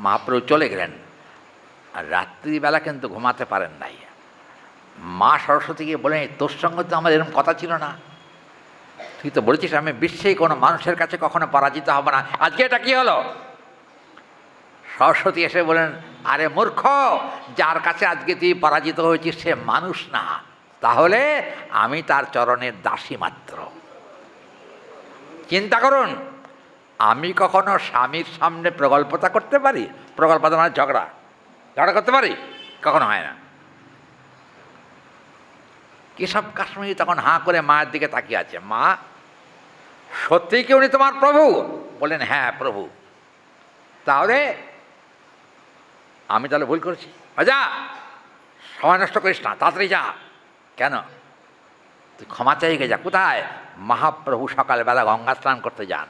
মহাপ্রভু চলে গেলেন। আর রাত্রিবেলা কিন্তু ঘুমাতে পারেন নাই। মা সরস্বতীকে বলেন, তোর সঙ্গে তো আমার এরকম কথা ছিল না, তুই তো বলেছিস আমি বিশ্বেই কোনো মানুষের কাছে কখনো পরাজিত হব না, আজকে এটা কি হলো? সরস্বতী এসে বলেন, আরে মূর্খ, যার কাছে আজকে তুই পরাজিত হয়েছিস সে মানুষ না, তাহলে আমি তার চরণের দাসী মাত্র। চিন্তা করুন, আমি কখনো স্বামীর সামনে প্রগল্পতা করতে পারি? প্রগল্পতা মানে ঝগড়া করতে পারি? কখনো হয় না। কেশব কাশ্মীরি তখন হাঁ করে মায়ের দিকে তাকিয়ে আছে। মা, সত্যিই কি উনি তোমার প্রভু? বলেন, হ্যাঁ প্রভু। তাহলে আমি তাহলে ভুল করেছি, যা, সময় নষ্ট করিস না, তাড়াতাড়ি যা। কেন? তুই ক্ষমা চাইকে যা। কোথায়? মহাপ্রভু সকালবেলা গঙ্গা স্নান করতে যান।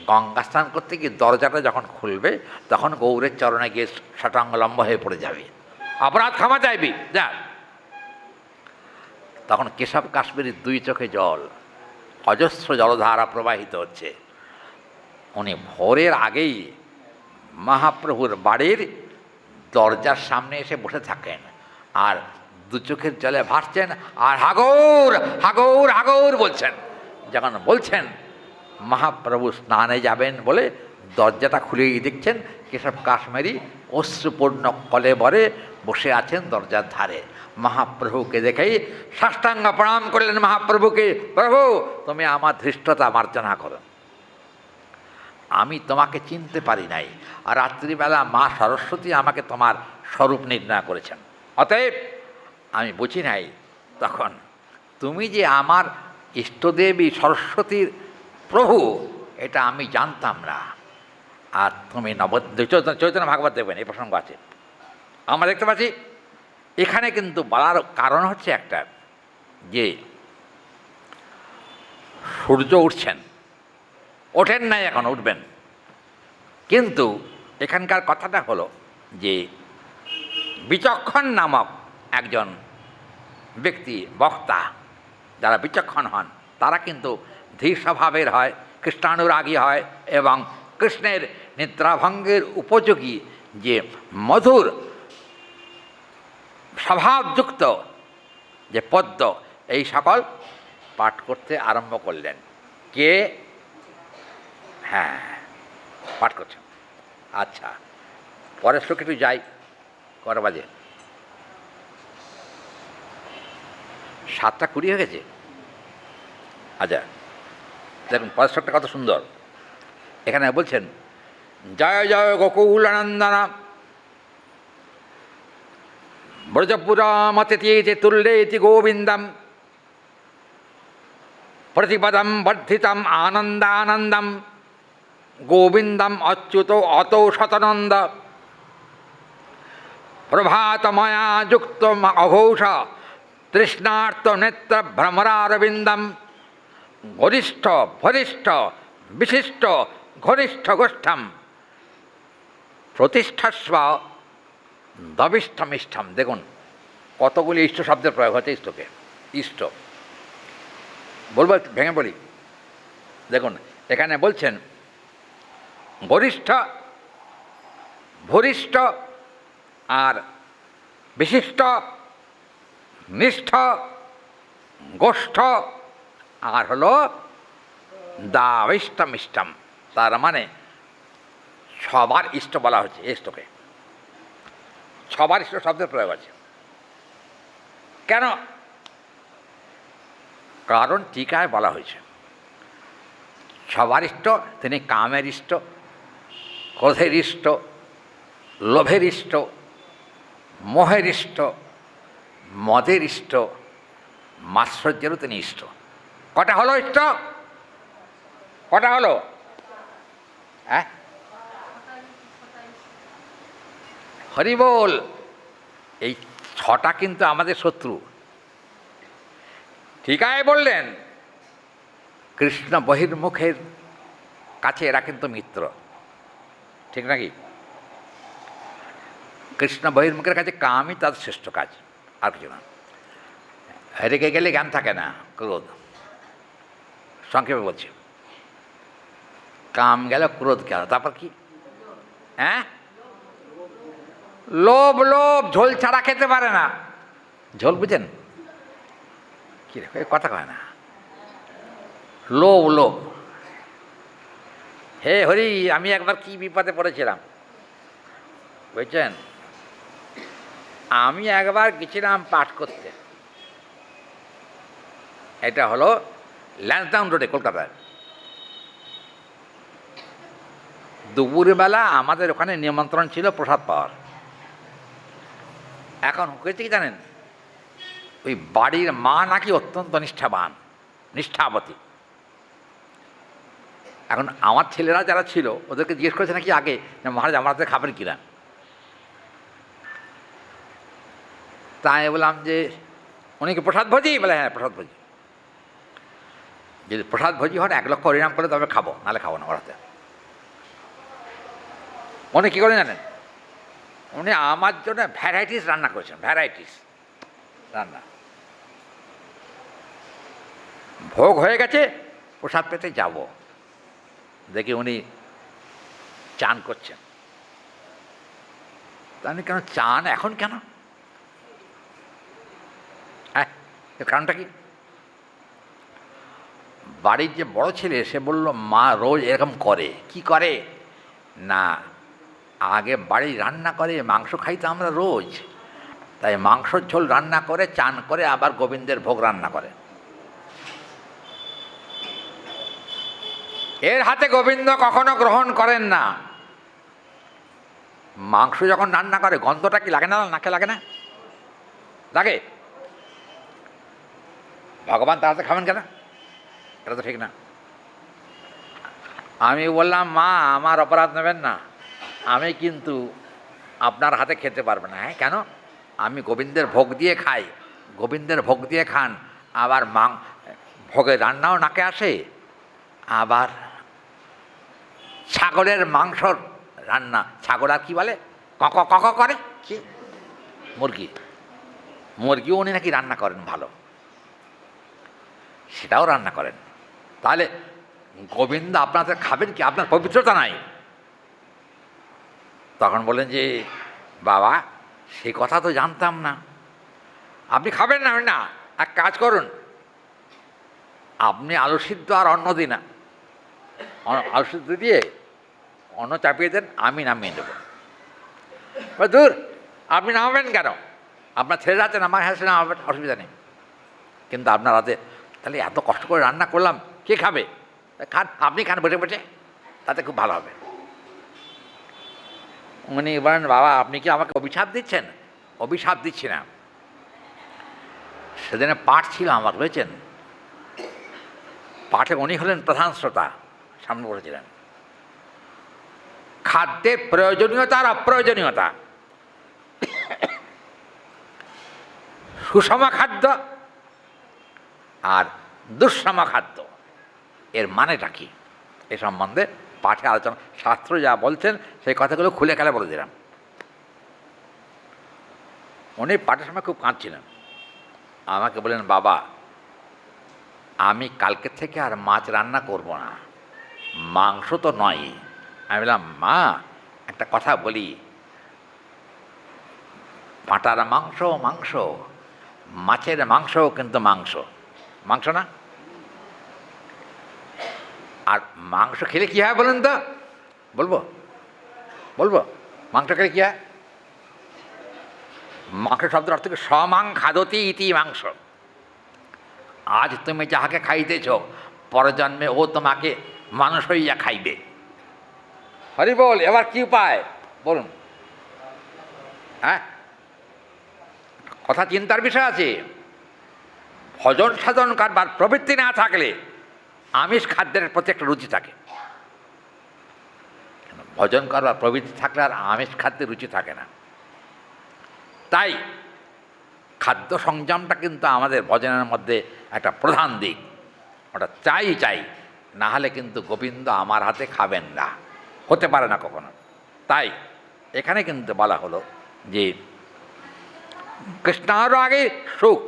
গঙ্গা স্নান করতে গিয়ে দরজাটা যখন খুলবে তখন গৌরের চরণে গিয়ে ষটাঙ্গলম্ব হয়ে পড়ে যাবে, অপরাধ ক্ষমা চাইবি, যা। তখন কেশব কাশ্মীরের দুই চোখে জল, অজস্র জলধারা প্রবাহিত হচ্ছে। উনি ভোরের আগেই মহাপ্রভুর বাড়ির দরজার সামনে এসে বসে থাকেন, আর দু চোখের জলে ভাসছেন, আর হাগৌর হাগৌর হাগৌর বলছেন। যখন বলছেন মহাপ্রভু স্নানে যাবেন বলে দরজাটা খুলেই দেখছেন কেশব কাশ্মীরি অশ্রুপূর্ণ কলেবরে বসে আছেন দরজার ধারে। মহাপ্রভুকে দেখেই সাষ্টাঙ্গ প্রণাম করলেন মহাপ্রভুকে, প্রভু তুমি আমার ধৃষ্টতা মার্জনা করো, আমি তোমাকে চিনতে পারি নাই, আর রাত্রিবেলা মা সরস্বতী আমাকে তোমার স্বরূপ নির্ণয় করেছেন, অতএব আমি বুঝি নাই তখন তুমি যে আমার ইষ্টদেবী সরস্বতীর প্রভু এটা আমি জানতাম না। আর তুমি চৈতন্য ভাগবত দেখবেন এই প্রসঙ্গ আছে, আমরা দেখতে পাচ্ছি। এখানে কিন্তু বলার কারণ হচ্ছে একটা, যে সূর্য উঠছেন, ওঠেন নাই, এখন উঠবেন। কিন্তু এখানকার কথাটা হলো যে বিচক্ষণ নামক একজন ব্যক্তি, বক্তা, যারা বিচক্ষণ হন তারা কিন্তু ধীর স্বভাবের হয়, কৃষ্ণানুরাগী হয়, এবং কৃষ্ণের নিদ্রাভঙ্গের উপযোগী যে মধুর স্বভাবযুক্ত যে পদ্য, এই সকল পাঠ করতে আরম্ভ করলেন। কে? হ্যাঁ, পাঠ করছেন। আচ্ছা, পরের শ্লোকে একটু যাই। কটা বাজে? 7:20 হয়ে গেছে। আচ্ছা দেখুন পরের শ্লোকটা কত সুন্দর। এখানে বলছেন, জয় জয় গোকুলানন্দনা ব্রজপুরামতিথি তুল্যেতি গোবিন্দম প্রতিপদম বর্ধিতম আনন্দানন্দম গোবিন্দম অচ্যুত অতো শতনন্দ প্রভাতময়া যুক্ত অঘোষ তৃষ্ণার্ত নেত্র ভ্রমরারবিন্দম গরিষ্ঠ ভরিষ্ঠ বিশিষ্ট ঘনিষ্ঠ গোষ্ঠম প্রতিষ্ঠাস্ব দবিষ্ঠমিষ্ঠম। দেখুন কতগুলি ইষ্ট শব্দের প্রয়োগ হচ্ছে ইষ্টকে। ইষ্ট বলবো, একটু ভেঙে বলি। দেখুন এখানে বলছেন গরিষ্ঠ, ভরিষ্ঠ, আর বিশিষ্ট, নিষ্ঠ, গোষ্ঠ, আর হলো দাবিষ্টমিষ্টম। তার মানে সবার ইষ্ট বলা হচ্ছে ইষ্টকে, সবার ইষ্ট শব্দের প্রয়োগ আছে। কেন? কারণ টিকায় বলা হয়েছে সবার ইষ্ট তিনি কামের ইষ্ট, ক্রোধের ইষ্ট, লোভের ইষ্ট, মোহের ইষ্ট, মদের ইষ্ট, মাৎসর্যেরও তিনি ইষ্ট। কটা হলো ইষ্ট? কটা হলো? হ্যাঁ, হরি বল। এই 6টা কিন্তু আমাদের শত্রু। ঠিকায় বললেন কৃষ্ণ বহির্মুখের কাছে এরা কিন্তু মিত্র, ঠিক নাকি? কৃষ্ণ বহির্মুখের কাছে কামই তার শ্রেষ্ঠ কাজ, আর কিছু না। রেগে গেলে জ্ঞান থাকে না, ক্রোধ। সংক্ষেপে বলছি, কাম গেল, ক্রোধ গেল, তারপর কি? হ্যাঁ, লোভ। লোভ ঝোল ছাড়া খেতে পারে না। ঝোল বুঝেন কি রে, কথা কয় না। লোভ, লোভ। হে হরি, আমি একবার কি বিপদে পড়েছিলাম বুঝছেন? আমি একবার গেছিলাম পাঠ করতে, এটা হলো ল্যান্সডাউন রোডে, কলকাতায়। দুপুরবেলা আমাদের ওখানে নিমন্ত্রণ ছিল প্রসাদ পাওয়ার। এখন হয়েছে কি জানেন, ওই বাড়ির মা নাকি অত্যন্ত নিষ্ঠাবান, নিষ্ঠাবতী। এখন আমার ছেলেরা যারা ছিল ওদেরকে জিজ্ঞেস করেছে নাকি আগে যে মহারাজ আমার হাতে খাবেন কিনা। তাই বললাম যে উনি কি প্রসাদ ভোজি? বলে হ্যাঁ প্রসাদ ভোজি। যদি প্রসাদ ভোজি হন 1 লক্ষ হরিনাম করে তবে খাবো, নাহলে খাবো না ওর হাতে। উনি কী করে জানেন? উনি আমার জন্য ভ্যারাইটিস রান্না করেছেন, ভ্যারাইটিস রান্না। ভোগ হয়ে গেছে, প্রসাদ পেতে যাব, দেখি উনি চান করছেন। তা আমি কেন চান এখন কেন? হ্যাঁ, এর কারণটা কি? বাড়ির যে বড় ছেলে সে বলল মা রোজ এরকম করে। কি করে না, আগে বাড়ি রান্না করে মাংস খাইতে আমরা রোজ, তাই মাংসর ঝোল রান্না করে চান করে আবার গোবিন্দের ভোগ রান্না করে। এর হাতে গোবিন্দ কখনো গ্রহণ করেন না। মাংস যখন রান্না করে গন্ধটা কি লাগে না? নাকে লাগে না? লাগে। ভগবান তার হাতে খাবেন কেন? এটা তো ঠিক না। আমি বললাম মা আমার অপরাধ নেবেন না, আমি কিন্তু আপনার হাতে খেতে পারবো না। হ্যাঁ কেন? আমি গোবিন্দের ভোগ দিয়ে খাই, গোবিন্দের ভোগ দিয়ে খান, আবার ভোগের রান্নাও নাকে আসে, আবার ছাগলের মাংসর রান্না, ছাগল আর কি বলে কক কক করে, কি মুরগি, মুরগিও উনি নাকি রান্না করেন ভালো, সেটাও রান্না করেন। তাহলে গোবিন্দ আপনাদের খাবেন কি? আপনার পবিত্রতা নাই। তখন বললেন যে বাবা সে কথা তো জানতাম না, আপনি খাবেন না? না, এক কাজ করুন, আপনি আলু সিদ্ধ আর অন্ন দিন না, আলু সিদ্ধ দিয়ে অন্ন চাপিয়ে দেন, আমি নামিয়ে দেবো। দূর, আপনি নামাবেন কেন? আপনার ছেলে আছে না, আমার হ্যাঁ সে নামাবেন, অসুবিধা নেই, কিন্তু আপনার হাতে তাহলে এত কষ্ট করে রান্না করলাম, কে খাবে? খান, আপনি খান বসে বসে, তাতে খুব ভালো হবে। উনি বলেন বাবা আপনি কি আমাকে অভিশাপ দিচ্ছেন? অভিশাপ দিচ্ছি না, সেদিনে পাঠ ছিল আমার, বুঝেছেন? পাঠে উনি হলেন প্রধান শ্রোতা, সামনে বলেছিলেন খাদ্যের প্রয়োজনীয়তা আর অপ্রয়োজনীয়তা, সুষম খাদ্য আর দুঃসম খাদ্য, এর মানেটা কি এ সম্বন্ধে পাঠে আলোচনা, শাস্ত্র যা বলছেন সেই কথাগুলো খুলে খেলে বলে দিলাম। উনি পাঠের সময় খুব কাঁদছিলেন, আমাকে বললেন বাবা আমি কালকে থেকে আর মাছ রান্না করব না, মাংস তো নয়। আমি বললাম মা একটা কথা বলি, পাঁটার মাংস মাংস, মাছের মাংসও কিন্তু মাংস, মাংস না? আর মাংস খেলে কী হয় বলুন তো? বলবো বলবো মাংস খেলে কী হয়? মাংস শব্দের অর্থ কি? সমাং খাদতি ইতি মাংস। আজ তুমি যাহাকে খাইতেছ পরজন্মে ও তোমাকে মানুষ হইয়া খাইবে। হরি বল। এবার কি উপায় বলুন? হ্যাঁ, কথা চিন্তার বিষয় আছে। ভজন সাধন কারবার প্রবৃত্তি না থাকলে আমিষ খাদ্যের প্রতি একটা রুচি থাকে। ভজন করবার প্রবৃত্তি থাকলে আর আমিষ খাদ্যে রুচি থাকে না। তাই খাদ্য সংযমটা কিন্তু আমাদের ভজনের মধ্যে একটা প্রধান দিক, ওটা চাই, না হলে কিন্তু গোবিন্দ আমার হাতে খাবেন না, হতে পারে না কখনো। তাই এখানে কিন্তু বলা হলো যে কৃষ্ণানুরাগে সুখ,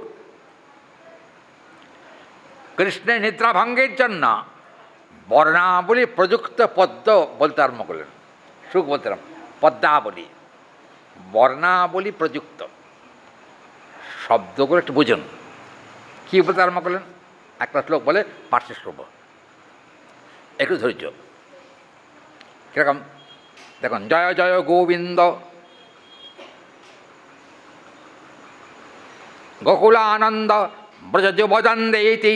কৃষ্ণের নিদ্রাভঙ্গের জন্য বর্ণাবলী প্রযুক্ত পদ্ম বলতে আরম্ভ করলেন। সুখ বলতে পদ্মাবলী, বর্ণাবলী প্রযুক্ত শব্দগুলো একটু বুঝুন। কী বলতে আরম্ভ করলেন? একটা শ্লোক বলে পার্শ্ব শ্রব, একটু ধৈর্য। কীরকম দেখুন, জয় জয় গোবিন্দ গোকুলানন্দ ব্রজ বদন্দে ইতি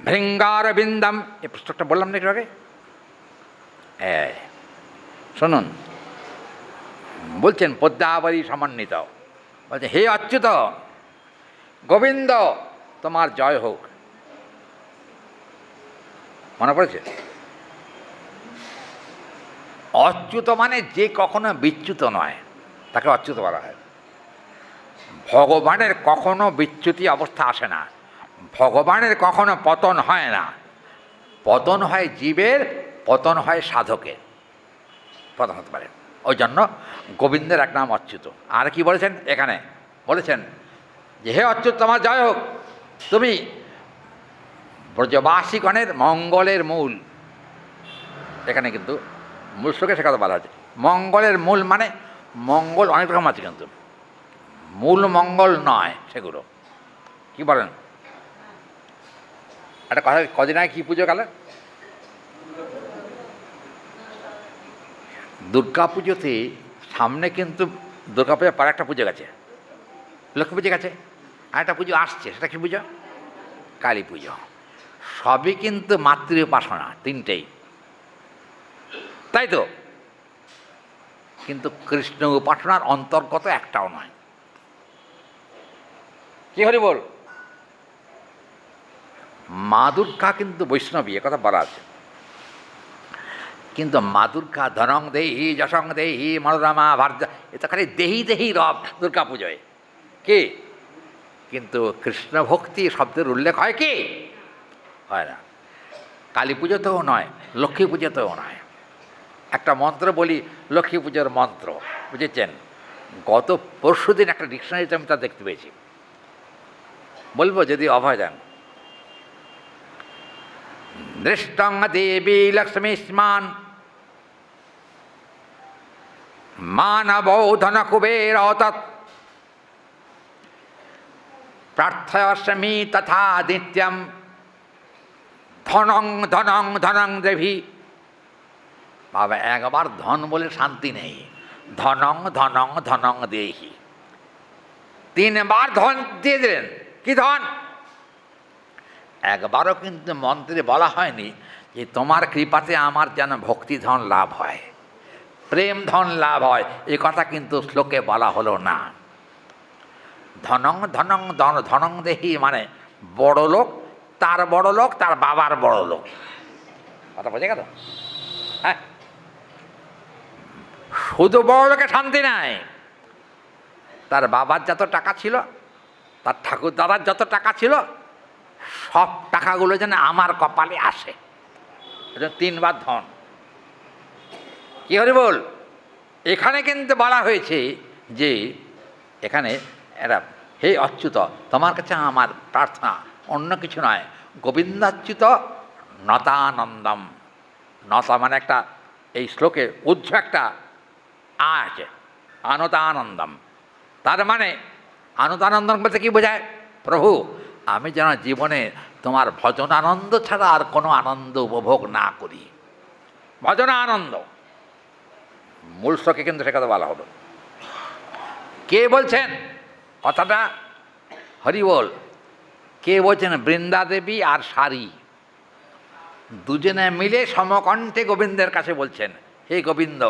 ভৃঙ্গার বিন্দম। এই পুস্তকটা বললাম না একটু আগে। শুনুন, বলছেন পদ্মাবলী সমন্বিত, বলছে হে অচ্যুত গোবিন্দ তোমার জয় হোক। মনে পড়েছে? অচ্যুত মানে যে কখনো বিচ্যুত নয়, তাকে অচ্যুত বলা হয়। ভগবানের কখনো বিচ্যুতি অবস্থা আসে না, ভগবানের কখনো পতন হয় না। পতন হয় জীবের, পতন হয় সাধকের, পতন হতে পারে। ওই জন্য গোবিন্দের এক নাম অচ্যুত। আর কি বলেছেন এখানে? বলেছেন যে হে অচ্যুত তোমার জয় হোক, তুমি ব্রজবাসীগণের মঙ্গলের মূল। এখানে কিন্তু মূল শ্লোকে সে কথা বলা হচ্ছে। মঙ্গলের মূল মানে মঙ্গল অনেক রকম আছে, কিন্তু মূল মঙ্গল নয় সেগুলো। কি বলেন? একটা কথা, কদিন আগে কী পুজো গেল? দুর্গা পুজোতে সামনে কিন্তু দুর্গা পুজোর পর একটা পুজো গেছে, লক্ষ্মী পুজো গেছে, আর একটা পুজো আসছে। সেটা কী পুজো? কালী পুজো। সবই কিন্তু মাতৃ উপাসনা, তিনটেই, তাই তো? কিন্তু কৃষ্ণ উপাসনার অন্তর্গত একটাও নয়। কি হরি বল? মা দুর্গা কিন্তু বৈষ্ণবী, একথা বলা আছে। কিন্তু মা দুর্গা ধনং দেহি যশং দেহি মনোরমা ভার্য, এ তো খালি দেহি রব দুর্গা পুজোয়। কি? কিন্তু কৃষ্ণ ভক্তি শব্দের উল্লেখ হয় কি? হয় না। কালী পুজোতেও নয়, লক্ষ্মী পুজোতেও নয়। একটা মন্ত্র বলি, লক্ষ্মী পুজোর মন্ত্র, বুঝেছেন? গত পরশু দিন একটা ডিকশনারিতে আমি তা দেখতে পেয়েছি, বলবো যদি অভয় দেন। দৃষ্টং দেবী লক্ষ্মী স্মান মানবৌ ধন কুবের তৎ প্রার্থয়াস্মি তথা নিত্যম ধনং ধনং ধনং দেবী। বাবা, একবার ধন বলে শান্তি নেই, ধনং ধনং ধনং দেহি, তিনবার ধন দিয়ে দিলেন। কি ধন? একবারও কিন্তু মন্ত্রে বলা হয়নি যে তোমার কৃপাতে আমার যেন ভক্তি ধন লাভ হয়, প্রেম ধন লাভ হয়, এ কথা কিন্তু শ্লোকে বলা হলো না। ধনং ধনং ধনং দেহি মানে বড় লোক, তার বড় লোক, তার বাবার বড় লোক। কথা বোঝা গেল? হ্যাঁ, শুধু বড় লোকে শান্তি নাই, তার বাবার যত টাকা ছিল, তার ঠাকুর দাদার যত টাকা ছিল, সব টাকাগুলো যেন আমার কপালে আসে। তিনবার ধন। কি হরি বল? এখানে কিন্তু বলা হয়েছে যে এখানে এরা হে অচ্যুত তোমার কাছে আমার প্রার্থনা, অন্য কিছু নয়। গোবিন্দাচ্যুত নতানন্দম। নতা মানে একটা, এই শ্লোকে উজ্জ্ব একটা আছে, আনতানন্দম। তার মানে আনতানন্দম বলতে কী বোঝায়? প্রভু, আমি যেন জীবনে তোমার ভজন আনন্দ ছাড়া আর কোনো আনন্দ উপভোগ না করি। ভজন আনন্দ মূল শ্লোকে কিন্তু সে কথা বলা হলো। কে বলছেন কথাটা? হরি বল। কে বলছেন? বৃন্দা দেবী আর সারি দুজনে মিলে সমকণ্ঠে গোবিন্দের কাছে বলছেন, হে গোবিন্দ,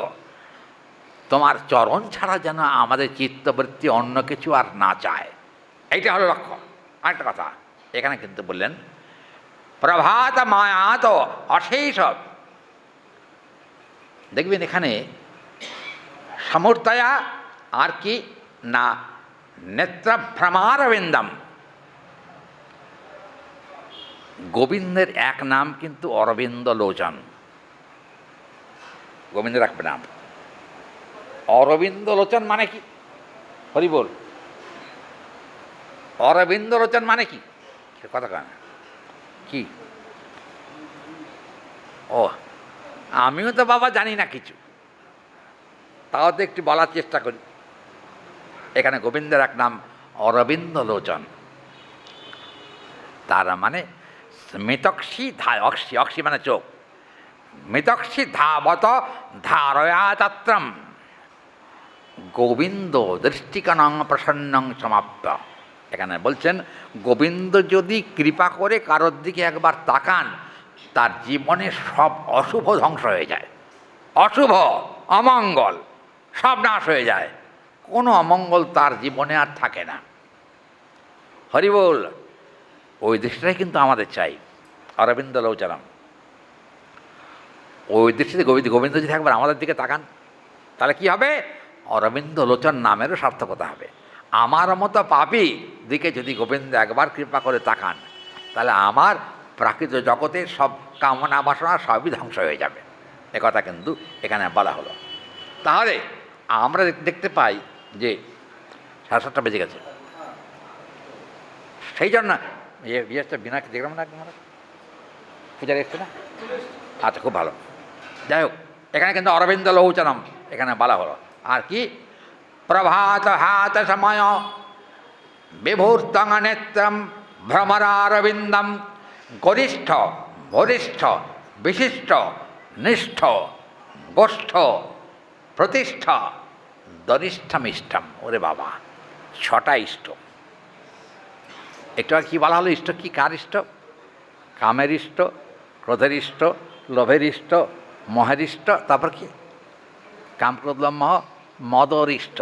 তোমার চরণ ছাড়া যেন আমাদের চিত্তবৃত্তি অন্য কিছু আর না চায়। এইটা হলো লক্ষ্য। আরেকটা কথা এখানে কিন্তু বললেন, প্রভাত মায়াত অশেষ। দেখবেন এখানে সমর্তয়া আর কি না নেত্রভ্রমারবিন্দম। গোবিন্দের এক নাম কিন্তু অরবিন্দ লোচন। গোবিন্দের এক নাম অরবিন্দ লোচন মানে কি? হরি বল। অরবিন্দ লোচন মানে কি? কথা কেন কি? ও, আমিও তো বাবা জানি না কিছু, তাও তো একটু বলার চেষ্টা করি। এখানে গোবিন্দের এক নাম অরবিন্দ লোচন। তার মানে স্মিতক্ষী অক্ষী, অক্ষী মানে চোখ। মিতক্ষী ধাবত ধারয়া তত্রম গোবিন্দ দৃষ্টিকণং প্রসন্নং সমাপ্য। এখানে বলছেন গোবিন্দ যদি কৃপা করে কারোর দিকে একবার তাকান, তার জীবনে সব অশুভ ধ্বংস হয়ে যায়। অশুভ অমঙ্গল সব নাশ হয়ে যায়, কোনো অমঙ্গল তার জীবনে আর থাকে না। হরি বল। ওই দৃষ্টিটাই কিন্তু আমাদের চাই, অরবিন্দ লোচনম। ওই দৃষ্টিতে গোবিন্দ যদি একবার আমাদের দিকে তাকান, তাহলে কি হবে? অরবিন্দ লোচন নামেরও সার্থকতা হবে। আমার মতো পাপী দিকে যদি গোবিন্দ একবার কৃপা করে তাকান, তাহলে আমার প্রাকৃত জগতের সব কামনা বাসনা সবই ধ্বংস হয়ে যাবে। একথা কিন্তু এখানে বলা হলো। তাহলে আমরা দেখতে পাই যে 7:30 বেজে গেছে। সেই জন্য ইয়েটা বিনাকে দেখলাম না, একদম পূজার এসছে না? আচ্ছা, খুব ভালো। যাই হোক, এখানে কিন্তু অরবিন্দ লোচনম এখানে বলা হলো। আর কি? প্রভাত হাত সময় বিভূর্তং নেত্রম ভ্রমরারবিন্দম গরিষ্ঠ বরিষ্ঠ বিশিষ্ট নিষ্ঠ গোষ্ঠ প্রতিষ্ঠ দরিষ্ঠমিষ্টম। ওরে বাবা, 6টা ইষ্ট। একটু আর কি বলা হলো? ইষ্ট কি? কার ইষ্ট? কামের ইষ্ট, ক্রোধের ইষ্ট, লোভের ইষ্ট, মহের ইষ্ট, তারপর কি? কাম ক্রোধ লোভ মোহ, মদর ইষ্ট,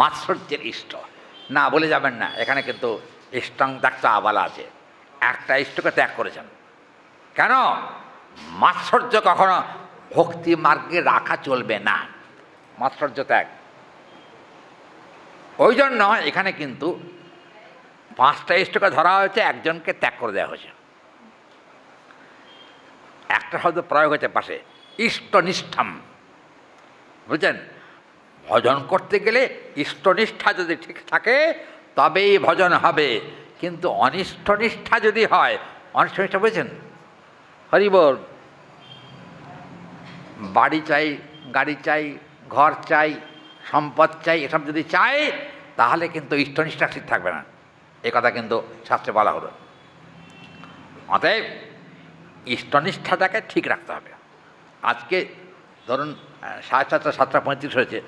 মাৎসর্যের ইষ্ট। না বলে যাবেন না, এখানে কিন্তু ইষ্টং ডাক্তার বলা আছে। একটা ইষ্টকে ত্যাগ করেছেন। কেন? মাৎসর্য কখনো ভক্তি মার্গে রাখা চলবে না, মাৎসর্য ত্যাগ। ওই জন্য এখানে কিন্তু 5টা ইষ্টকে ধরা হয়েছে, একজনকে ত্যাগ করে দেওয়া হয়েছে। একটা শব্দ প্রয়োগ হয়েছে পাশে, ইষ্টনিষ্ঠাম। বুঝছেন? ভজন করতে গেলে ইষ্টনিষ্ঠা যদি ঠিক থাকে তবেই ভজন হবে, কিন্তু অনিষ্টনিষ্ঠা যদি হয়, অনিষ্টনিষ্ঠা বুঝছেন? হরি বল। বাড়ি চাই, গাড়ি চাই, ঘর চাই, সম্পদ চাই, এসব যদি চাই তাহলে কিন্তু ইষ্টনিষ্ঠা ঠিক থাকবে না। এ কথা কিন্তু শাস্ত্রে বলা হলো। অতএব ইষ্টনিষ্ঠাটাকে ঠিক রাখতে হবে। আজকে ধরুন 7:30, 7:35 হয়েছে,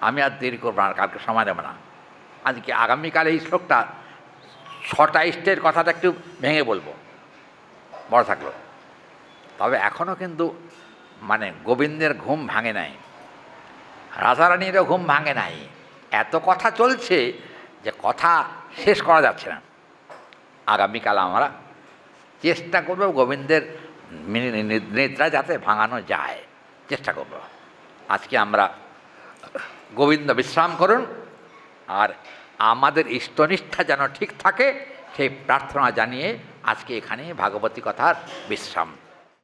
আমি আর দেরি করবো না, কালকে সময় দেবো না। আজকে আগামীকাল এই শ্লোকটা 6টা ইষ্টের কথাটা একটু ভেঙে বলবো, বড় থাকলো। তবে এখনও কিন্তু মানে গোবিন্দের ঘুম ভাঙে নাই, রাধারানীরও ঘুম ভাঙে নাই। এত কথা চলছে যে কথা শেষ করা যাচ্ছে না। আগামীকাল আমরা চেষ্টা করব গোবিন্দের নিদ্রা যাতে ভাঙানো যায়, চেষ্টা করব। আজকে আমরা গোবিন্দ বিশ্রাম করুন, আর আমাদের ইষ্টনিষ্ঠা যেন ঠিক থাকে সেই প্রার্থনা জানিয়ে আজকে এখানে ভাগবতী কথার বিশ্রাম।